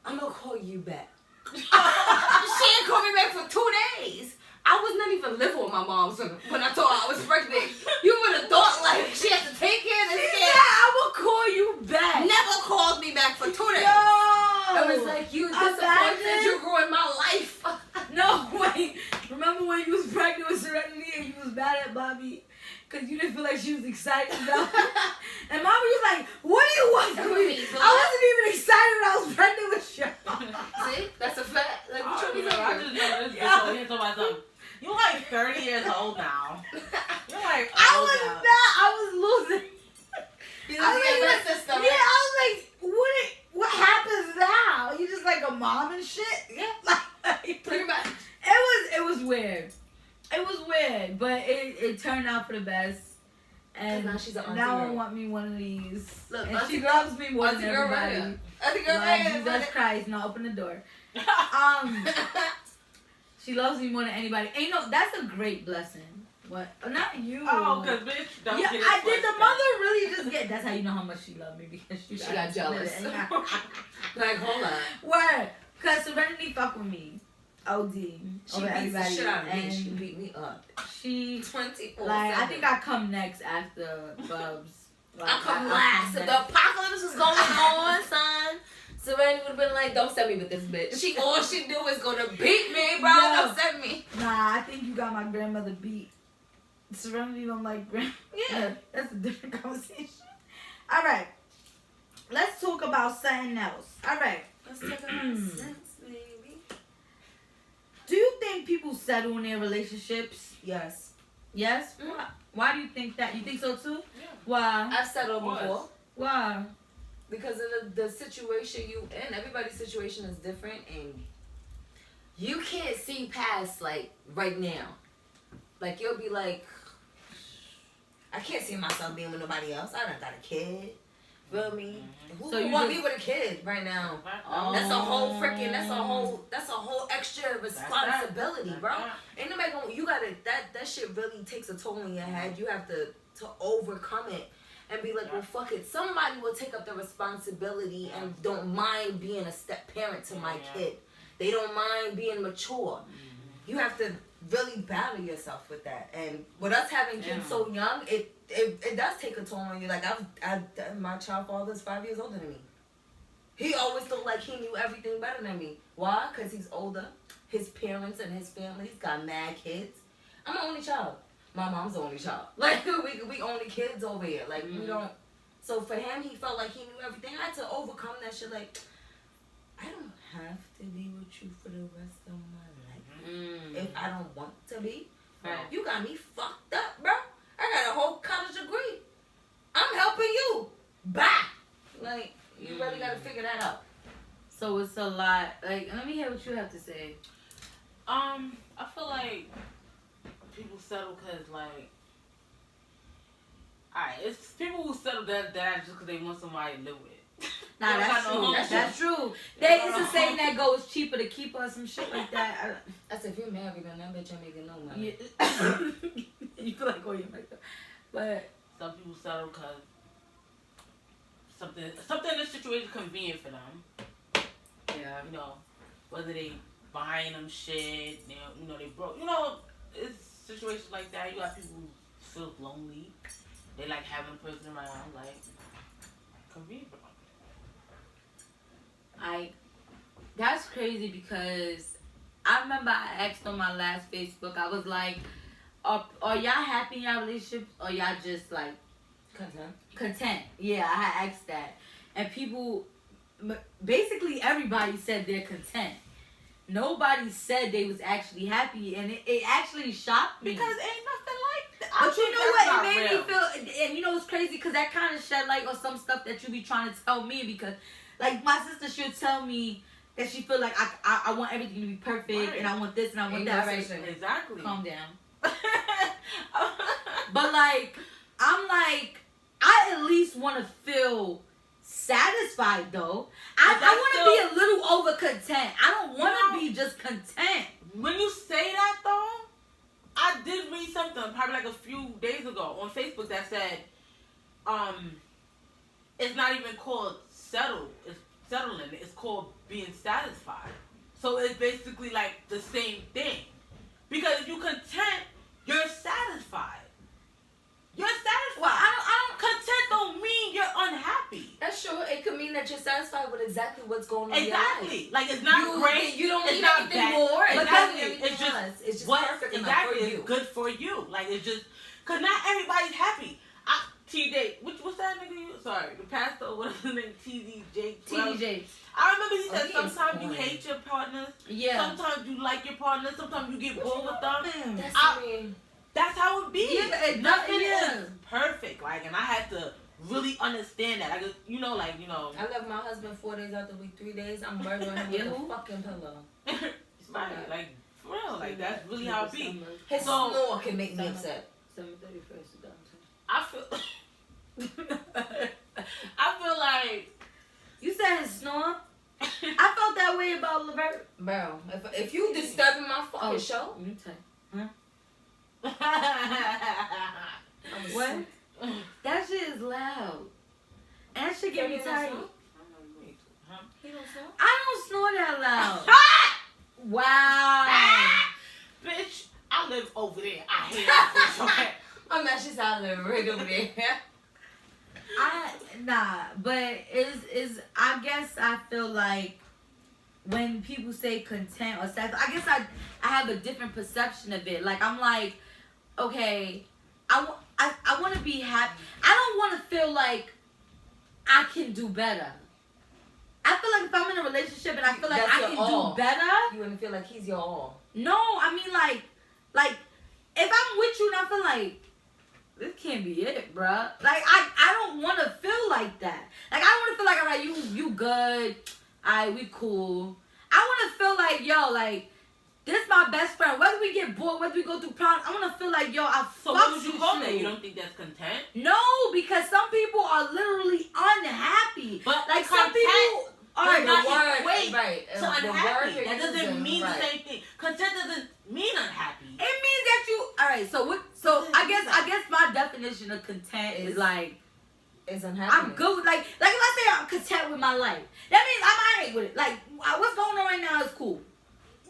S3: I'm gonna call you back. She didn't call me back for 2 days. I was not even living with my mom when I told her I was pregnant. You would have thought like she had to take care of this kid.
S1: Yeah, I will call you back.
S3: Never called me back for 2 days.
S1: No.
S3: It was like, you disappointed,
S1: Imagine.
S3: you ruined my life.
S1: No, wait. Remember when you was pregnant with Serenity and you was mad at Bobby? Because you didn't feel like she was excited about it? And Mommy was like, what do you want from me? I wasn't even excited when I was pregnant with you.
S3: See? That's a fact. Like, what you
S2: I just know this bitch over here talking about something. You like 30 years old now. You're like
S1: I
S2: old
S1: was
S2: now.
S1: not. I was losing.
S3: You
S1: I was
S3: losing your
S1: like,
S3: blood system.
S1: yeah, I was like, what happens now? You just like a mom and shit?
S3: Yeah.
S1: Like,
S3: Pretty much.
S1: it was weird. It was weird, but it turned out for the best. And
S3: Now she's an auntie
S1: now I
S3: girl.
S1: want me one of these.
S3: Look,
S1: and
S3: auntie
S1: she
S3: girl-
S1: loves me more than
S3: Auntie girl right
S1: everybody.
S3: here. Auntie girl
S1: Lord
S3: right here.
S1: Jesus Christ, no, open the door. She loves me more than anybody. And you know, that's a great blessing. What? Not you.
S2: Oh, because bitch, don't
S1: Yeah,
S2: get it
S1: I did. The
S2: twisted.
S1: mother really just get. That's how you know how much she loved me because she
S3: got jealous. Like, hold on.
S1: Word, cause Serenity fuck with me. OD
S3: She
S1: over
S3: beats the
S1: everybody,
S3: shit out of me.
S1: and
S3: She beat me up.
S1: she
S3: 24/7.
S1: like. I think I come next after Bubs. Like,
S3: I come
S1: I
S3: last. If
S1: next.
S3: the apocalypse was going on, son, Serenity would have been like, don't send me with this bitch. All she do is gonna beat me, bro.
S1: No.
S3: Don't send me.
S1: Nah, I think you got my grandmother beat. Serenity don't like grand.
S3: Yeah.
S1: That's a different conversation. All right, let's talk about something else. All right,
S3: Let's talk about sex, baby.
S1: do you think people settle in their relationships?
S3: Yes.
S1: Yes.
S3: Mm.
S1: Why do you think that? You think so too?
S2: Yeah.
S1: Why?
S3: I've settled
S2: Was.
S3: before.
S1: Why?
S3: Because of the situation you in, everybody's situation is different, and you can't see past like right now. Like you'll be like, I can't see myself being with nobody else. I done got a kid. Feel me? Who
S1: So
S3: would
S1: you
S3: want
S1: just-
S3: me with a kid right now?
S1: Oh.
S3: That's a whole extra responsibility, bro. Ain't nobody gonna, you gotta, that shit really takes a toll on your head. You have to overcome it and be like, well, fuck it. Somebody will take up the responsibility and don't mind being a step parent to my kid. They don't mind being mature. You have to really battle yourself with that. And with us having kids so young, it does take a toll on you. Like, my child father's 5 years older than me. He always felt like he knew everything better than me. Why? Because he's older. His parents and his family's got mad kids. I'm the only child. My mom's the only child. Like, we only kids over here. Like, we don't. So for him, he felt like he knew everything. I had to overcome that shit. Like, I don't have to be with you for the rest of my life. If I don't want to be.
S1: Right.
S3: You got me fucked up, bro. I got a whole college degree. I'm helping you. Bye. Like, you really got to figure that out.
S1: So it's a lot. Like, let me hear what you have to say.
S2: I feel like people settle because, like, alright, it's people who settle that just because they want somebody to live with.
S1: Nah,
S2: They don't
S1: that's
S2: got no
S1: true.
S2: home.
S1: That's true.
S2: They
S1: They
S2: don't
S1: it's
S2: got
S1: a
S2: no
S1: saying
S2: home.
S1: that goes cheaper to keep her, some shit like that.
S3: That's if you're married, then that bitch ain't making no money.
S1: Yeah. You feel like, oh, you're like that. But
S2: Some people settle because something in the situation convenient for them.
S1: yeah,
S2: You know, whether they buying them shit, they broke. It's situations like that. You got people who feel lonely. They like having a person around, like convenient for them.
S1: that's crazy because I remember I asked on my last Facebook, I was like, are y'all happy in your relationships or y'all just like content? Yeah, I had asked that. And people, basically everybody said they're content. Nobody said they was actually happy, and it actually shocked me.
S2: Because ain't nothing like that.
S1: But you know what? It made
S2: real.
S1: me feel, and you know what's crazy? Because that kind of shed light on some stuff that you be trying to tell me. Because, like, my sister, she'll tell me that she feel like I want everything to be perfect,
S2: Right.
S1: and I want this and I want that. Right?
S2: Exactly.
S1: Calm down. But like, I'm like, I at least want to feel satisfied though. I want to be a little over content. I don't want to be just content.
S2: When you say that though, I did read something probably like a few days ago on Facebook that said, it's not even called settling. It's called being satisfied. So it's basically like the same thing. Because if you content, you're satisfied. You're satisfied.
S1: Well, I don't.
S2: Content don't mean you're unhappy.
S3: That's true. It could mean that you're satisfied with exactly what's going on in your life.
S2: Exactly. Like it's not great.
S3: You don't
S2: it's
S3: need
S2: not
S3: anything
S2: bad.
S3: more.
S2: Exactly.
S3: It's just
S2: It's just
S3: perfect enough
S2: exactly.
S3: for you.
S2: It's good for you. Like it's just because not everybody's happy. T-Day, what's that nigga? Sorry, the pastor, whatever his name, TD
S1: TDJ.
S2: I remember he said
S3: he is
S2: sometimes you
S3: corny.
S2: hate your partners.
S1: Yeah.
S2: Sometimes you like your partner. Sometimes you get bored with them.
S3: That's
S2: That's how it be.
S1: Yeah,
S2: Nothing
S1: yeah.
S2: is perfect. Like, and I had to really understand that. I just,
S3: I left my husband 4 days out the week, 3 days. I'm murdering him with a fucking pillow.
S2: right, like for real, like that's really how it be.
S3: His
S2: So-
S3: snore can make me upset.
S1: 7:31 downtown.
S2: I feel like
S1: You said his snore. I felt that way about Levert.
S3: Bro, if you disturbing my fucking
S1: Oh.
S3: show,
S1: Let me tell you.
S3: I'm
S1: What? That shit is loud. And that shit get me tired.
S3: He don't snore?
S1: I don't snore that loud. Wow.
S2: Bitch, I live over there. I hate that bitch. Okay.
S3: I'm actually sounding right over there.
S1: But I guess I feel like when people say content or sad, I guess I have a different perception of it. Like I'm like, okay, I want to be happy. I don't want to feel like I can do better. I feel like if I'm in a relationship and I feel like
S3: That's
S1: I
S3: your
S1: can
S3: all.
S1: do better.
S3: You wouldn't feel like he's your all.
S1: No, I mean like if I'm with you and I feel like this can't be it, bruh. Like I don't want to feel like that. Like I want to feel like alright, you good, alright, we cool. I want to feel like yo, like this my best friend. Whether we get bored, whether we go through problems, I want to feel like yo, I
S2: So what
S1: fucks
S2: would you
S1: with
S2: call that? You don't think that's content?
S1: No, because some people are literally unhappy.
S2: But
S1: like some
S2: content
S1: people are
S2: does not
S1: not.
S2: equate
S3: right.
S2: to
S3: The word
S2: unhappy.
S3: you're
S2: That doesn't
S3: using,
S2: mean
S3: right.
S2: the same thing. Content doesn't mean unhappy.
S1: It means that you. All right. So what? So I guess my definition of content is like
S3: It's unhappy.
S1: I'm good. Like if I say I'm content with my life, that means I'm alright with it. Like what's going on right now is cool.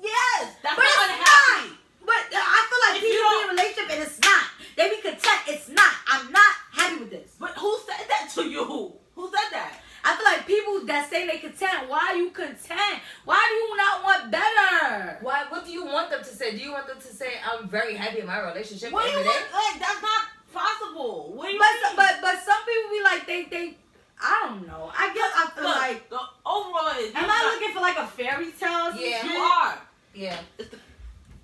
S2: Yes, that's
S1: But
S2: not
S1: it's
S2: unhappy.
S1: not. But I feel like
S2: If you
S1: people be in
S2: don't-
S1: a relationship and it's not. They be content. It's not. I'm not happy with this.
S2: But who said that to you? Who said that?
S1: I feel like people that say they content. Why are you content? Why do you not want better?
S3: Why? What do you want them to say? Do you want them to say I'm very happy in my relationship
S2: What do you
S3: every day?
S2: want? Like that's not possible. What do you
S1: But
S2: mean?
S1: but some people be like they. I don't know. I guess I feel
S2: Look,
S1: like.
S2: the overall is
S1: Am I looking for like a fairy tale? or some
S3: Yeah.
S1: shit?
S2: You are.
S3: Yeah.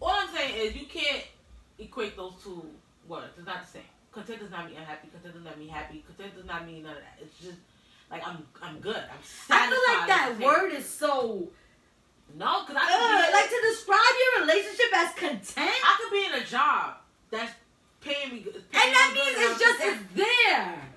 S2: All I'm saying is you can't equate those two words. It's not the same. Content does not mean unhappy. Content does not mean happy. Content does not mean none of that. It's just like I'm good. I'm satisfied.
S1: I feel like that
S2: at the same-
S1: word is so.
S2: No, because I could be
S1: Like to describe your relationship as content,
S2: I could be in a job that's paying me good.
S1: and that means it's just it's there.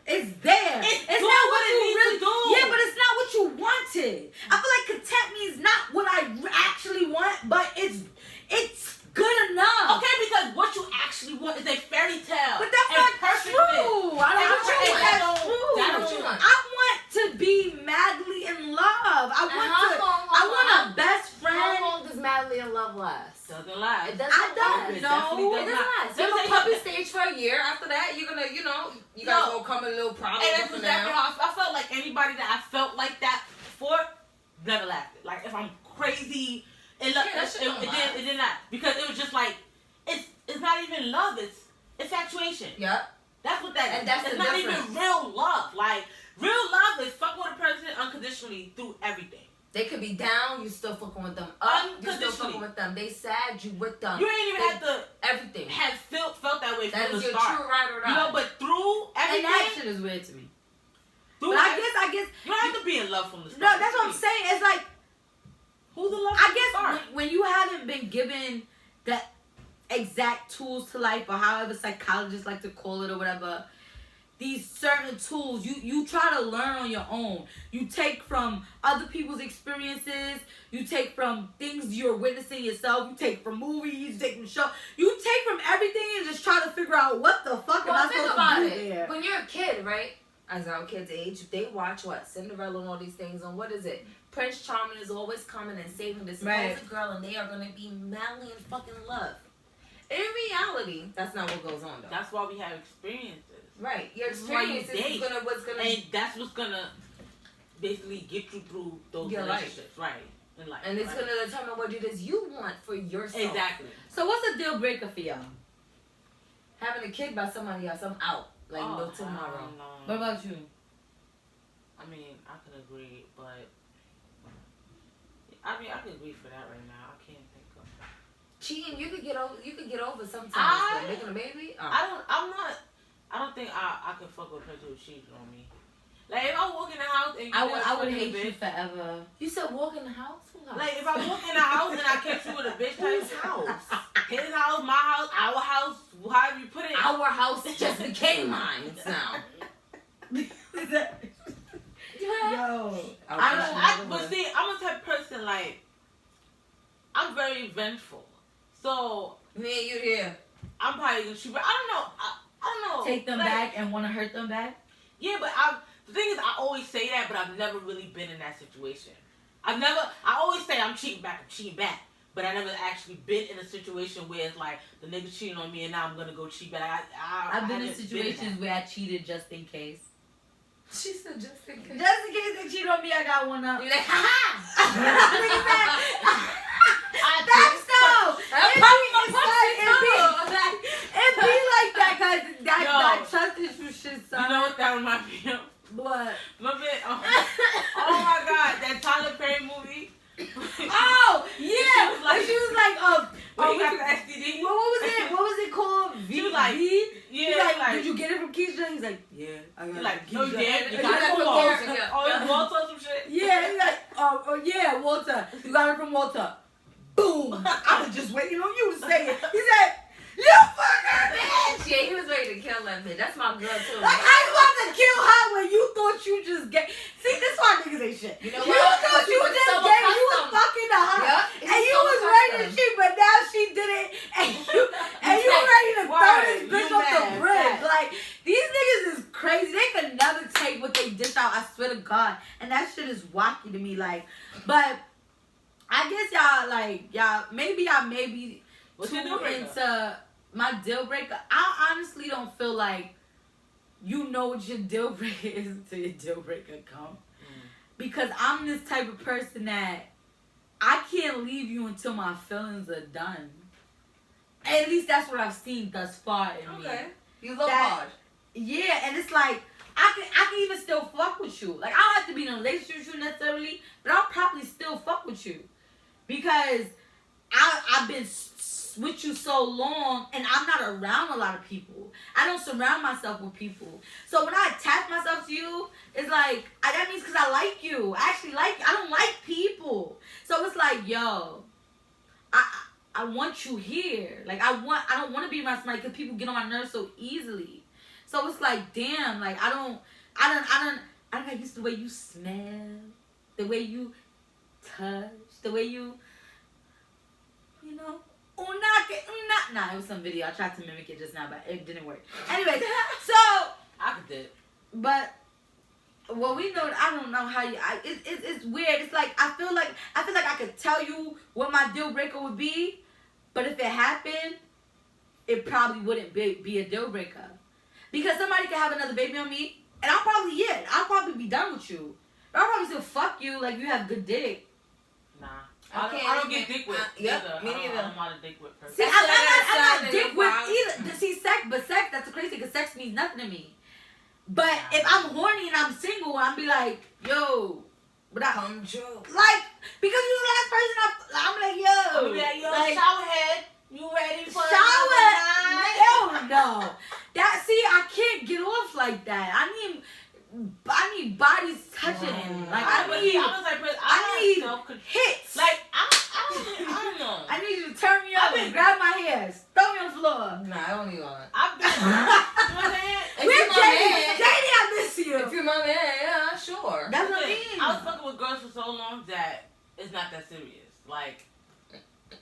S2: last.
S3: It does
S1: I
S3: not
S1: don't
S3: last.
S2: It
S1: know.
S2: definitely
S3: It
S2: does
S3: doesn't
S2: not.
S3: last.
S2: Let
S3: You're
S2: me
S3: on
S2: tell you
S3: puppy
S2: something.
S3: stage for a year. After that, you're gonna, you guys
S2: No.
S3: gonna come in a little problems.
S2: And that's
S3: up
S2: exactly
S3: down.
S2: how I felt like anybody that I felt like that for never lasted. Like if I'm crazy,
S3: that shit don't last.
S2: it did not, because it was just like it's not even love. It's infatuation.
S3: Yep.
S2: That's what that is.
S3: And that's
S2: it's
S3: the
S2: not
S3: difference.
S2: even real love. Like real love is fuck with a person unconditionally through everything.
S3: They could be down, you still fucking with them. Up, you still
S2: Unconditionally.
S3: fucking with them. They sad, you with them.
S2: You ain't even
S3: They-
S2: have to
S3: everything.
S2: have felt that way
S3: That
S2: from
S3: is
S2: the
S3: your
S2: start.
S3: true ride or die.
S2: You know, but through
S1: And that
S2: everything,
S1: shit is weird to me.
S2: through
S1: But I guess
S2: you don't have to be in love from the
S1: no,
S2: start.
S1: that's what I'm saying. It's like
S2: Who's in love
S1: I
S2: from the start?
S1: guess when you haven't been given the exact tools to life, or however psychologists like to call it or whatever, these certain tools you try to learn on your own. You take from other people's experiences, you take from things you're witnessing yourself, you take from movies, you take from shows, you take from everything and just try to figure out what the fuck am I
S3: Well, think
S1: supposed
S3: about
S1: to do
S3: it.
S1: there.
S3: When you're a kid, right? As our kids age, they watch what? Cinderella and all these things. And what is it? Prince Charming is always coming and saving this
S1: Right.
S3: supposed girl, and they are going to be madly in fucking love. In reality, that's not what goes on, though.
S2: That's why we have experiences.
S3: Right. Your
S2: This is why you
S3: experience is
S2: date.
S3: what's gonna.
S2: And that's what's gonna basically get you through those
S3: Your life.
S2: relationships, right? In life,
S3: And it's
S2: right?
S3: gonna determine what it is you want for yourself.
S2: Exactly.
S1: So what's a deal breaker for y'all?
S3: Having a kid by somebody else, I'm out. Like no tomorrow.
S1: What about you?
S2: I mean, I can agree, but I can agree for that right now. I can't think of.
S3: Cheating, you could get over. You could get over sometimes.
S2: I-
S3: But making a baby,
S2: I don't think I can fuck with a person who cheated on me. Like if I walk in the house and you
S1: I would
S2: fucking
S1: hate
S2: a
S1: you
S2: bitch.
S1: forever.
S3: You said walk in the house. Who house?
S2: Like if I walk in the house and I catch you with a bitch,
S3: Whose
S2: type-
S3: house?
S2: his house, my house, our house, however you put it.
S3: Our house just became mine now.
S1: Yo.
S2: But see, I'm a type of person like I'm very vengeful, so
S3: Me and you here.
S2: I'm probably gonna shoot. But I don't know. I don't know.
S1: Take them
S2: Like,
S1: back and want to hurt them back?
S2: Yeah, but the thing is, I always say that, but I've never really been in that situation. I always say I'm cheating back, but I never actually been in a situation where it's like the nigga cheating on me and now I'm gonna go cheat back.
S1: I've been in
S2: haven't
S1: situations where I cheated just in case.
S3: She said just in case.
S1: Just in case they cheat on me, I got one up.
S3: You're like, ha
S1: That's so.
S3: That's
S1: It be like that, cause that trust issue shit, son.
S2: You know what that reminds me of?
S1: What?
S2: Love it. Oh my god, that Tyler Perry movie.
S1: Oh yeah, she was like,
S2: When he
S1: what
S2: got the STD.
S1: What was it called?
S2: She was like,
S1: V?
S2: yeah,
S1: She's like,
S2: like,
S1: did you get it from Keisha? He's like, yeah, I got it
S2: like,
S1: from
S2: no,
S1: Keisha.
S2: you did. You
S1: And
S2: got
S1: he's
S2: it
S1: like,
S2: from
S3: Walter.
S2: Walter. Oh, it's Walter or some shit.
S1: yeah, he's like, oh yeah, Walter. You got it from Walter. Boom. I was just waiting on you to say it. He said, you fucker bitch.
S3: Yeah, he was ready to kill that bitch. That's my girl too.
S1: Like, I was about to kill her when you thought you just get. See, this why niggas ain't shit.
S3: You know
S1: You
S3: what?
S1: thought you
S3: She was
S1: just
S3: so
S1: gay. You was
S3: accustomed.
S1: fucking to her.
S3: Yep,
S1: And
S3: he's
S1: you
S3: so
S1: was ready to
S3: accustomed.
S1: cheat, but now she did it. And you ready to throw
S2: Word,
S1: this bitch
S2: you
S1: off the
S2: mad,
S1: bridge.
S2: facts.
S1: Like, these niggas is crazy. They could never take what they dish out. I swear to God. And that shit is wacky to me. Like, but I guess y'all maybe
S2: What's
S1: too
S2: your deal breaker?
S1: into my deal breaker. I honestly don't feel like you know what your deal breaker is until your deal breaker come. Because I'm this type of person that I can't leave you until my feelings are done. At least that's what I've seen thus far in me.
S3: Okay. You love
S1: That-
S3: hard.
S1: Yeah, and it's like I can even still fuck with you. Like I don't have to be in a relationship with you necessarily, but I'll probably still fuck with you because I've been with you so long, and I'm not around a lot of people. I don't surround myself with people. So when I attach myself to you, it's like that means because I like you. I actually like you. I don't like people. So it's like, yo, I want you here. Like I don't want to be around somebody because people get on my nerves so easily. So it's like, damn, like I don't get used to the way you smell, the way you touch, the way you know. Nah, it was some video. I tried to mimic it just now, but it didn't work. Anyway, so
S2: I could do it.
S1: but well, we know. I don't know how you. It's weird. It's like I feel like I could tell you what my deal breaker would be, But if it happened, it probably wouldn't be a deal breaker. Because somebody can have another baby on me, and I'll probably be done with you. But I'll probably still fuck you like you have good dick.
S2: Nah.
S3: Okay,
S2: I don't get dick whipped.
S3: yep,
S2: either.
S3: me neither.
S2: I'm not a dick whip person.
S1: See,
S3: That's
S1: I'm
S3: what I
S1: not
S3: understand
S1: dick
S3: in
S1: whip
S3: the
S1: either. See, sex, that's crazy because sex means nothing to me. But if I'm horny and I'm single, I'll be like, yo, but I,
S3: Come true.
S1: like, because you the last person I'm like, yo.
S2: I'm gonna be like, yo,
S1: like,
S2: shower head, you ready for
S1: shower?
S2: another night?
S1: Hell no. I can't get off like that. I need bodies touching. Like,
S2: I'm
S1: I
S2: need
S1: need
S2: self-control.
S1: hits.
S2: Like, I don't know.
S1: I need you to turn me up and grab my hairs, throw me on the floor.
S3: Nah, I don't need all that.
S2: I've been, you know what I'm saying?
S3: If
S1: We're
S3: you're my
S1: dating.
S3: man-
S1: Dating, I miss you.
S3: If you're my man, yeah, sure.
S1: That's what I
S2: Listen,
S1: mean.
S2: I was fucking with girls for so long that it's not that serious. Like,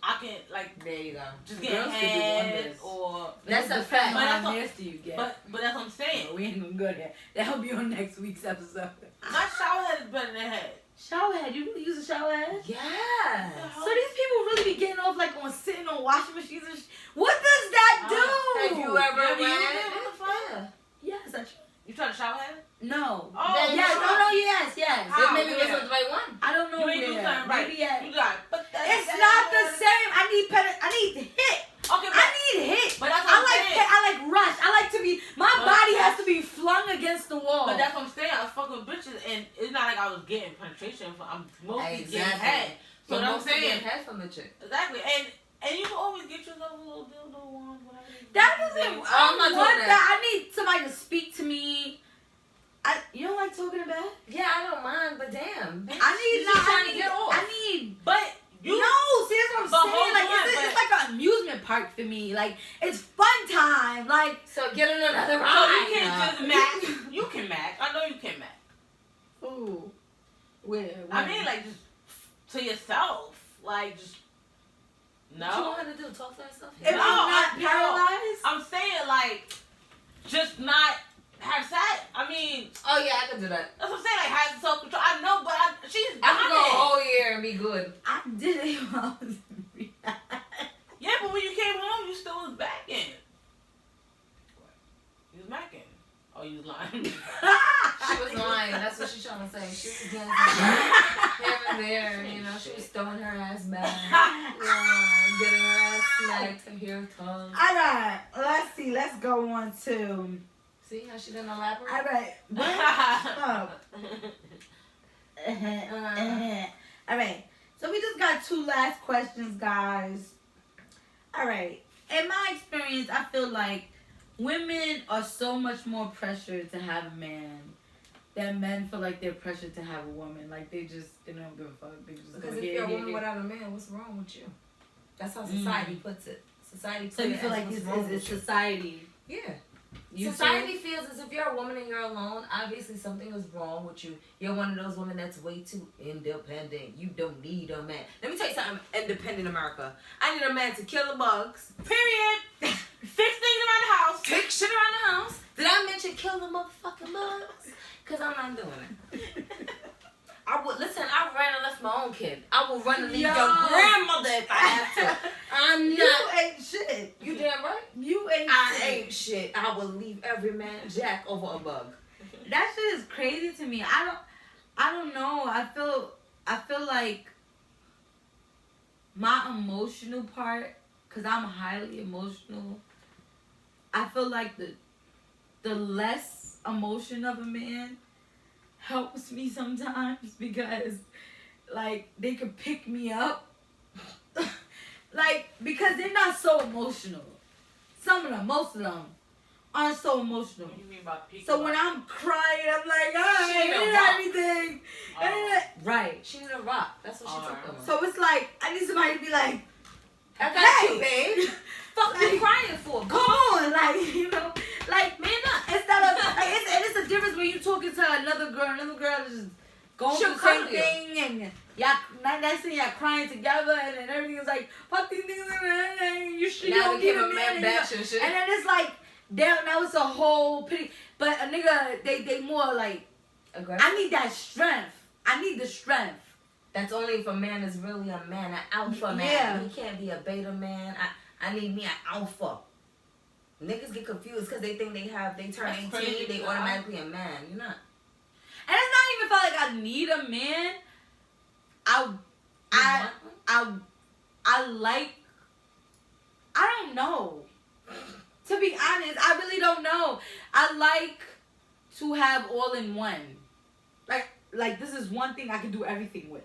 S2: I can, like,
S3: There you go.
S2: just get
S1: Girls can do
S2: head
S1: wonders.
S2: or...
S3: That's a
S1: Depends
S3: fact.
S1: on
S2: But
S1: how
S2: that's all-
S1: nasty you get.
S2: But that's what I'm saying.
S1: We ain't gonna go there. That'll be on next week's episode.
S2: My shower head is better than head.
S1: Shower head. You really use a shower head?
S3: Yes.
S1: So these people really be getting off like on sitting on washing machines and what does that do?
S3: Have you ever
S2: Yeah, but you
S3: read?
S2: did, what the fuck?
S3: Yeah.
S1: Yes, I
S2: You try to shower head?
S1: no.
S2: Oh,
S3: Then
S1: Yes,
S3: you-
S1: no, yes.
S2: How?
S3: Then maybe it
S2: Yeah.
S3: wasn't the right one.
S1: I don't know
S2: You ain't do
S1: where.
S2: something right.
S1: Maybe at,
S2: You got but
S1: it's not the same. I need hit.
S2: Okay,
S1: I need hit.
S2: but that's what I'm saying.
S1: I like rush. I like to be. My
S2: But-
S1: body has to be flung against the wall.
S2: But that's what I'm saying. I was fucking with bitches, and it's not like I was getting penetration. I'm mostly getting head. So what I'm saying,
S3: head from the chick.
S2: exactly. And you can always get yourself a little dildo one, whatever.
S1: That doesn't.
S3: Oh, I'm not
S1: I want
S3: doing
S1: that. I need somebody to speak to me. You don't like talking about?
S3: Yeah, I don't mind, but damn.
S1: I need.
S3: You just trying to get off.
S1: I need.
S2: But you
S1: No, see that's
S2: But
S1: what I'm saying.
S2: hold
S1: Like
S2: on,
S1: it's like an amusement park for me. Like it's fun time. Like
S3: So get on another
S2: So
S3: ride.
S2: you can't just match. You can match. I know you can match.
S1: ooh, where?
S2: I mean, like just to yourself, like just no.
S3: What you want her to do? Talk to herself?
S1: If
S2: No,
S1: I'm not
S2: no.
S1: paralyzed,
S2: I'm saying like just not have sex. I mean,
S3: Oh yeah, I can do that.
S2: that's what I'm saying. Like have self control. I know, but she's
S3: I can go a
S2: done it.
S3: whole year and be good.
S1: I did it when I was in rehab.
S2: Yeah, but when you came home, you still was backing. You was backing. Oh, you was lying.
S3: She was lying. That's what she's trying to say. She was dancing here and there. You know, she was throwing her ass back. Yeah, getting her ass smacked and here tongue.
S1: All right, let's see. Let's go on to.
S3: See how she didn't elaborate?
S1: All right. What? All right. So we just got two last questions, guys. All right. In my experience, I feel like women are so much more pressured to have a man than men feel like they're pressured to have a woman. Like they don't give a fuck. They just
S3: Because
S1: go
S3: if
S1: here,
S3: you're a
S1: here,
S3: woman
S1: here.
S3: without a man, what's wrong with you? That's how society puts it. Society puts
S1: So you
S3: it
S1: feel
S3: as
S1: like
S3: what's
S1: it's
S3: wrong with you.
S1: society.
S3: Yeah.
S1: You
S3: Society feels as if you're a woman and you're alone, obviously something is wrong with you. You're one of those women that's way too independent. You don't need a man. Let me tell you something, independent America. I need a man to kill the bugs.
S2: Period. Fix things around the house.
S3: Take shit around the house. Did I mention kill the motherfucking bugs? Because I'm not doing it. I would listen. I ran and left my own kid. I will run and leave
S1: Yo.
S3: your grandmother if I have to. I'm
S1: You
S3: not.
S1: ain't shit.
S3: You damn right.
S1: You ain't
S3: I
S1: shit.
S3: ain't shit. I will leave every man jack over a bug.
S1: That shit is crazy to me. I don't know. I feel like my emotional part, cause I'm highly emotional. I feel like the less emotion of a man helps me sometimes because like they could pick me up. Like because they're not so emotional. Some of them, most of them aren't so emotional.
S2: What do you mean by peak?
S1: So when I'm crying, I'm like, I
S3: She ain't
S1: ain't
S3: a rock.
S1: everything.
S2: Oh.
S1: Right.
S3: She need a rock. That's what she
S2: Alright.
S3: took them.
S1: So it's like, I need somebody to be like,
S3: I got
S1: hey,
S3: you, babe. Fuck you
S1: Like,
S3: crying for?
S1: come on, like, you know, like,
S3: Man up.
S1: instead of, like, it's a difference when you talking to another girl is just going
S3: She'll
S1: through the same
S3: cuddle you.
S1: thing, and y'all, next thing y'all crying together, and then everything is like, fuck these things, and you
S3: Now
S1: don't
S3: they
S1: need
S3: give
S1: a
S3: a
S1: man,
S3: man
S1: and,
S3: back and shit.
S1: and then it's like, damn, now it's a whole pity, but a nigga, they more like,
S3: Aggressive.
S1: I need that strength. I need the strength.
S3: That's only if a man is really a man, an alpha man.
S1: Yeah.
S3: He can't be a beta man. I need me an alpha. Niggas get confused because they think they turn
S2: That's
S3: 18,
S2: crazy,
S3: they
S2: too.
S3: automatically a man. You're not.
S1: And it's not even felt like I need a man. I like. I don't know. To be honest, I really don't know. I like to have all in one. Like this is one thing I can do everything with.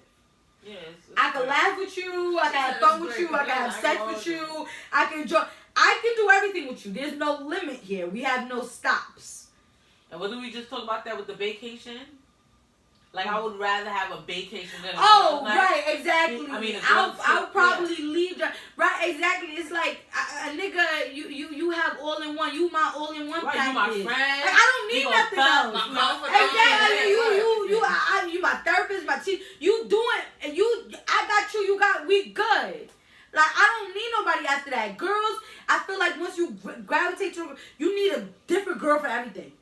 S2: Yes.
S1: I can laugh with you. I can have fun with you. I can have sex with you. I can enjoy. I can do everything with you. There's no limit here. We have no stops.
S2: And what did we just talk about that with the vacation? Like, I would rather have a vacation than a
S1: Oh,
S2: girls' night.
S1: right, exactly.
S2: I mean,
S1: I'll probably leave. Right, exactly. It's like a nigga. You have all in one. You my all in one
S2: Right,
S1: package.
S2: you my friend.
S1: Like, I don't need
S2: You
S1: nothing
S2: gonna
S1: else.
S2: fuck, my confidant.
S1: Exactly.
S2: Yeah.
S1: You my therapist, my teacher. You doing and I got you. You got we good. Like I don't need nobody after that. Girls, I feel like once you gravitate to, you need a different girl for everything.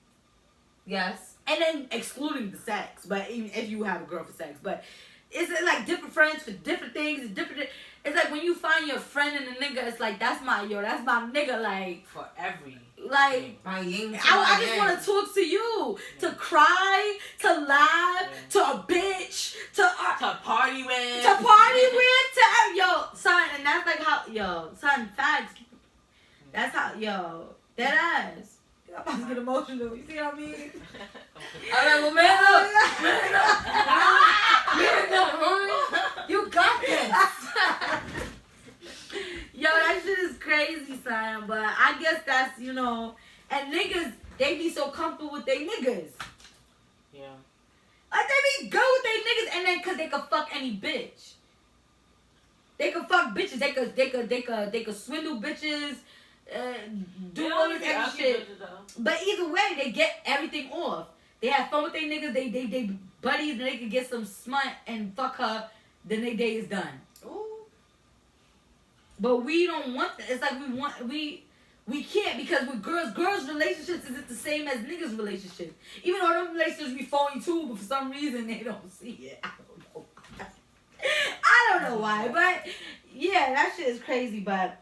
S3: Yes.
S1: And then excluding the sex, but even if you have a girl for sex, but it's like different friends for different things. It's like when you find your friend and a nigga, it's like that's my nigga. Like
S2: For every.
S3: My yin to
S1: I
S3: my
S1: just
S3: yang.
S1: want to talk to you, to cry, to laugh, to a bitch, to
S2: party with.
S1: yo son, and that's like how son facts. That's how that ass. I'm about to get emotional. You see what I mean?
S3: I'm like, well, man up. You got this.
S1: Yo, that shit is crazy, son. But I guess that's, and niggas, they be so comfortable with their niggas.
S2: Yeah.
S1: Like, they be good with their niggas, and then, cause they could fuck any bitch. They could fuck bitches. They could swindle bitches, do all this extra shit. But either way, they get everything off. They have fun with their niggas. They buddies, and they can get some smut and fuck her. Then their day is done.
S3: Ooh.
S1: But we don't want that. It's like we can't, because with girls' relationships isn't the same as niggas' relationships. Even though them relationships be phony too, but for some reason they don't see it. I don't know why. I don't know why, but yeah, that shit is crazy. But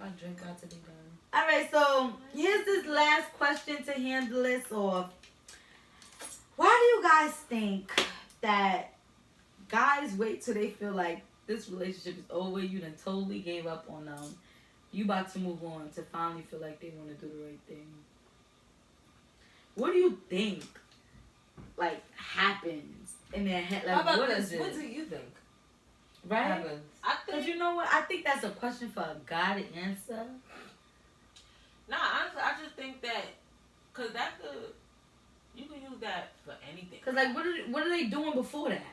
S3: My drink got to be done.
S1: all right, so here's this last question to handle this off. Why do you guys think that guys wait till they feel like this relationship is over, you done totally gave up on them, you about to move on, to finally feel like they want to do the right thing? What do you think, like, happens in their head? Like,
S3: How about
S1: what
S3: this?
S1: is it?
S3: What do you think
S1: Right?
S3: happens?
S2: I
S1: Because
S2: think.
S1: you know what? I think that's a question for a guy to answer.
S2: Nah, honestly, I just think that. Because that could. You can use that for anything.
S1: Because, like, what are they doing before that?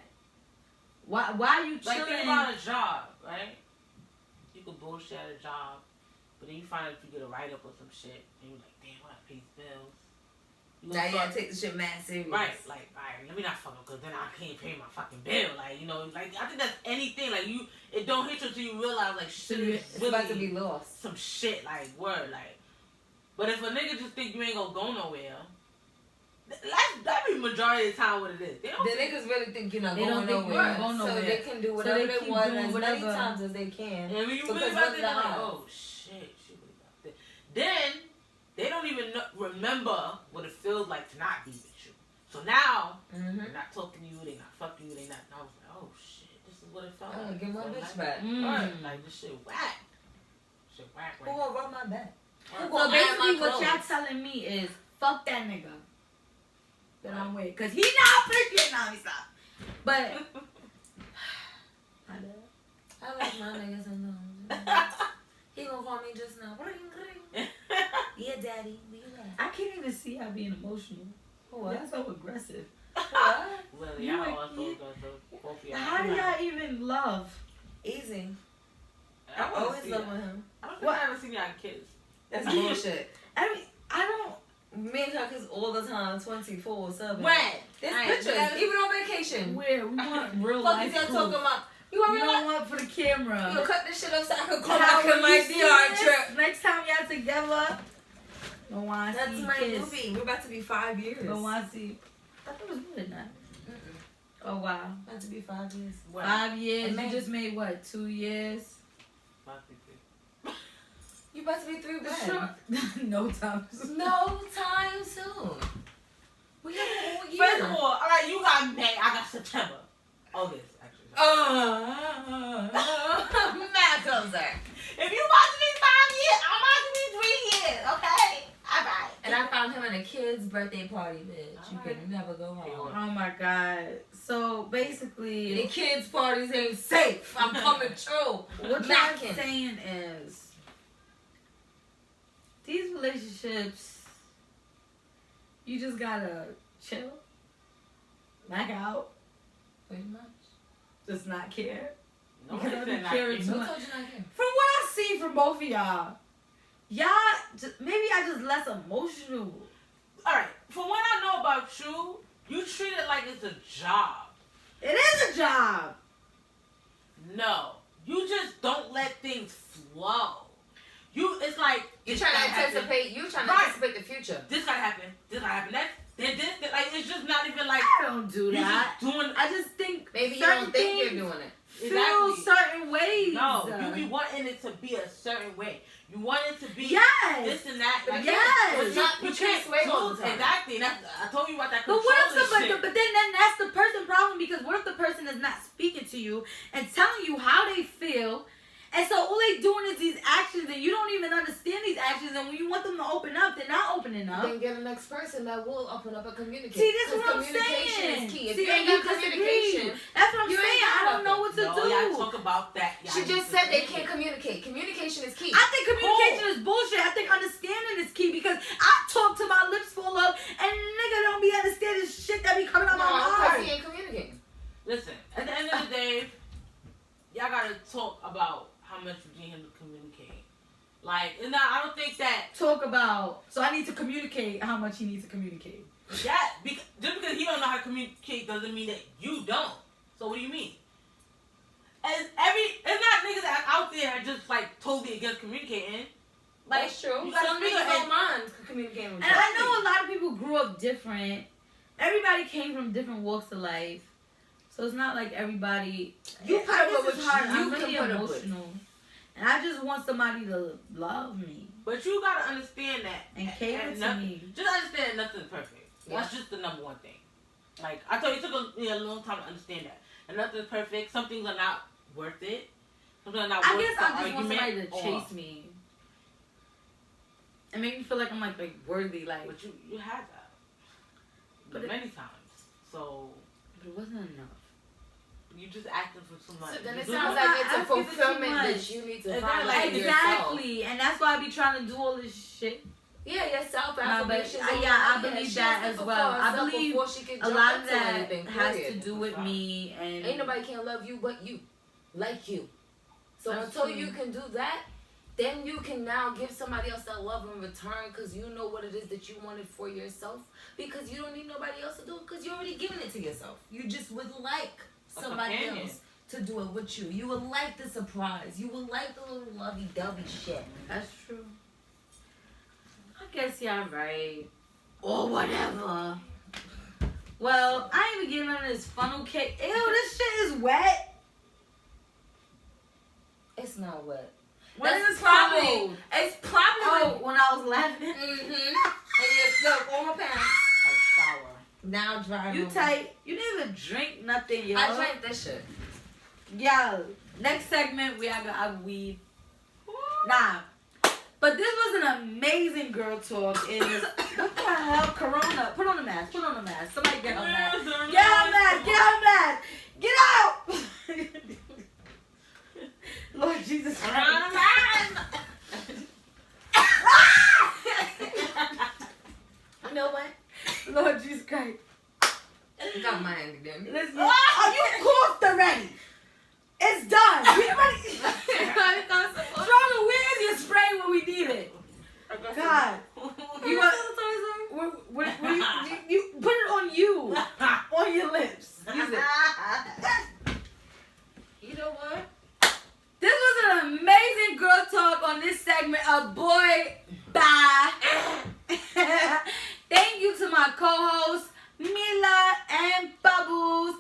S1: Why are you chilling?
S2: Like, think about a job, right? You could bullshit at a job, but then you find out you get a write-up or some shit, and you're like, damn, I gotta pay these bills.
S3: Now you gotta take the shit mad serious.
S2: Right, like, alright, let me not fuck up, because then I can't pay my fucking bill. Like, like, I think that's anything. Like, it don't hit you until you realize, like, shit is
S3: It's
S2: really
S3: about to be lost.
S2: some shit, like, word, like. But if a nigga just think you ain't gonna go nowhere, that be majority of the time what it is. They don't
S3: The
S2: think-
S3: niggas really think you're not
S1: They
S3: going
S1: don't think
S3: nowhere.
S1: you're going
S3: So
S1: nowhere.
S3: they can do
S1: So
S3: whatever
S1: they
S3: they
S1: keep
S3: want
S1: doing
S3: as many
S1: whatever.
S3: times as they can.
S2: And when you
S3: Because
S2: really about
S3: what's
S2: to
S3: the
S2: like,
S3: odds?
S2: oh shit, she really got this. Then they don't even remember what it feels like to not be with you. So now
S3: Mm-hmm.
S2: they're not talking to you, they not fucking you, they not. I was like, oh shit, this is what it felt
S3: I'm gonna
S2: like.
S3: get my
S2: So,
S3: bitch
S2: like,
S3: back.
S2: Right, like this shit whack. Shit whack
S3: Who
S2: right
S3: gonna rub my back?
S2: now.
S3: Who
S1: So
S3: gonna iron
S1: basically,
S3: my
S1: what y'all
S3: clothes?
S1: telling me is, fuck that nigga that I'm with, cause he not appreciating me, stop. But
S3: I like my niggas sometimes. He gonna call me just now. Ring, ring. Yeah, daddy. Where you at?
S1: I can't even see y'all being emotional.
S3: What?
S1: That's so aggressive.
S3: What?
S2: Well,
S1: You
S2: y'all
S1: ain't-
S2: also
S1: you-
S2: got the both of y'all.
S1: How do y'all even love?
S3: Easy.
S2: I
S3: I
S2: wanna
S3: always
S2: see
S3: love
S2: that.
S3: with him.
S2: I don't think I ever seen y'all kiss.
S3: That's bullshit.
S1: I mean, I don't.
S3: Me and her kiss all the time, 24/7.
S1: When?
S3: There's
S1: Alright,
S3: pictures,
S1: that's-
S3: even on vacation.
S1: Where we want real
S3: Fuck
S1: life
S3: is y'all
S1: proof.
S3: talking about? You want
S1: We
S3: real
S1: don't
S3: life?
S1: want for the camera.
S3: You cut this shit up so I can go
S1: How
S3: back
S1: will
S3: in my
S1: you see
S3: DR
S1: this?
S3: trip.
S1: Next time y'all together, don't want to
S3: That's
S1: see
S3: my
S1: kiss.
S3: movie. We're about to be 5 years.
S1: Don't want to see. I thought it was more than that. Oh wow.
S3: About to be 5 years.
S2: What?
S1: 5 years.
S3: And
S1: You
S3: then-
S1: just made what? 2 years.
S3: You about to be 3 when?
S1: Sure. No time.
S3: No time soon. We have a whole year.
S2: First of all right, you got May, I got September. August, actually.
S3: Matt comes there.
S2: If you about to be 5 years, I'm about to be 3 years, okay? Alright.
S3: And I found him at a kid's birthday party, bitch. You
S2: Alright.
S3: could never go home.
S1: Oh my god. So
S3: The
S1: basically,
S3: kids' parties ain't safe. I'm coming true.
S1: what
S3: Mackin'.
S1: I'm saying is, these relationships, you just gotta chill, back out,
S3: Pretty much.
S1: just not care.
S2: No,
S1: Because
S2: I
S1: I
S2: said
S1: don't
S2: not
S1: care
S2: kidding.
S1: too
S3: Who
S1: much.
S3: told you not here?
S1: From what I see from both of y'all, maybe I just less emotional.
S2: Alright, from what I know about you, you treat it like it's a job.
S1: It is a job.
S2: No. You just don't let things flow. It's like
S3: You
S2: this
S3: trying to
S2: gotta happen,
S3: anticipate. You trying to
S2: Right.
S3: anticipate the future.
S2: This gotta happen. This gotta happen. This, like it's just not even like
S1: I don't do
S2: you
S1: that.
S2: just doing.
S1: I just think
S3: Maybe you
S1: certain
S3: don't think
S1: things
S3: you're doing it.
S1: feel
S2: Exactly.
S1: certain ways.
S2: No, you be wanting it to be a certain way. You want it to be
S1: Yes.
S2: this and that.
S3: But
S2: Like,
S1: yes.
S2: but
S3: It's not-
S2: you
S3: you can't
S2: can't
S3: sway
S2: do
S3: all the time.
S2: exactly. That's, I told you about that
S1: But
S2: control
S1: what if
S2: shit.
S1: but then that's the person problem, because what if the person is not speaking to you and telling you how they feel, and so all they doing is these actions and you don't even understand these actions, and when you want them to open up, they're not opening up.
S3: Then get the next person that will open up and communicate.
S1: See, this is
S3: 'Cause
S1: what I'm
S3: communication
S1: saying.
S3: is key. If
S1: See,
S3: you ain't
S1: and
S3: got
S1: you
S3: communication,
S1: disagree. That's what I'm
S3: you ain't
S1: saying.
S3: got
S1: I don't know what to
S2: No,
S1: do.
S2: y'all talk about that. Y'all
S3: she
S2: need
S3: just
S2: to
S3: said they
S2: say
S3: can't
S2: it.
S3: communicate. Communication is key.
S1: I think communication is bullshit. I think understanding is key, because I talk to my lips full of, and nigga don't be understanding shit that be coming out my
S3: No, because
S1: mouth.
S3: he ain't communicating.
S2: Listen, at the end of the day, y'all gotta talk about how much you need him to communicate. Like, and I don't think that
S1: Talk about. So I need to communicate how much he needs to communicate.
S2: just because he don't know how to communicate doesn't mean that you don't. So what do you mean? It's not niggas that out there are just like totally against communicating. Like,
S3: That's true.
S2: you gotta
S3: Some
S2: speak
S3: niggas
S2: it.
S3: don't mind communicating with
S1: And
S3: you.
S1: I know a lot of people grew up different. Everybody came from different walks of life. So it's not like everybody.
S3: You put
S1: I
S3: up
S1: guess
S3: with
S1: it's
S3: what
S1: hard.
S3: you
S1: I'm
S3: can
S1: really
S3: put up with.
S1: emotional. And I just want somebody to love me
S2: But you gotta understand that
S1: and cater to
S2: nothing-
S1: me.
S2: Just understand that nothing's perfect. That's just the number one thing. Like I told you, it took a long time to understand that. And nothing's perfect. Some things are not worth it. Some things are not
S1: I
S2: worth
S1: guess
S2: the
S1: I just want
S2: argument
S1: somebody to
S2: or-
S1: chase me. And make me feel like I'm like worthy, like.
S2: But you had that.
S1: But
S2: many times. So
S1: But it wasn't enough.
S2: you just asking for somebody.
S3: So then
S2: You
S3: it
S2: do
S3: sounds
S2: not-
S3: like it's a
S1: I give it too
S3: fulfillment
S1: much.
S3: that you need to
S2: Exactly.
S3: find out for yourself.
S1: Exactly, and that's why I be trying to do all this shit.
S3: Yeah, your self
S1: No, but
S3: affirmation.
S1: I believe that as well. I believe a lot of that has to do with
S2: Fine.
S1: me, and
S3: Ain't nobody can love you but you, like you. So
S1: That's
S3: until
S1: true.
S3: you can do that, then you can now give somebody else that love in return, because you know what it is that you wanted for yourself. Because you don't need nobody else to do it, because you're already giving it to yourself. You just would like
S2: A
S3: somebody
S2: companion.
S3: else to do it with you. You would like the surprise. You would like the little lovey-dovey shit.
S1: that's true. I guess y'all right, or whatever. Well, I ain't even getting none of this funnel cake. Ew, this shit is wet.
S3: It's not wet.
S1: When
S3: That's
S1: is this
S3: probably.
S1: cold?
S3: It's probably.
S1: Oh, when I was laughing.
S3: Mm-hmm. And you're stuck on my pants.
S2: Like sour.
S3: Now dry.
S1: You
S3: room.
S1: tight. You didn't even drink nothing, yo.
S3: I drank this shit.
S1: Yo, next segment we are gonna weed. Nah. But this was an amazing girl talk. It is what the hell? Corona. Put on the mask. Put on the mask. Somebody get her mask. Get her mask. Get her mask. Get out. Lord Jesus Christ.
S3: You know what?
S1: Lord Jesus Christ.
S3: You got mine again.
S1: Listen. Oh, you coughed already. It's done. We already. Charlotte, where's your spray when we need it? God. You what you put it on you. On your lips. Use it.
S3: You know what?
S1: This was an amazing girl talk on this segment of Boy Bye. Thank you to my co-hosts, Mila and Bubbles.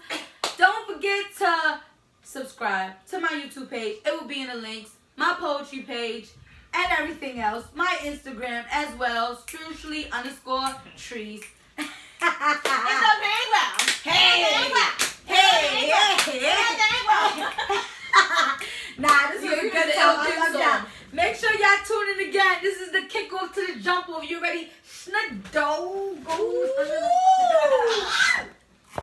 S1: subscribe to my YouTube page. It will be in the links. My poetry page and everything else. My Instagram as well. Spiritually_trees.
S2: It's a playground.
S1: Hey. Nah, this is a good song. Make sure y'all tune in again. This is the kickoff to the jump off. You ready? Snado goes under the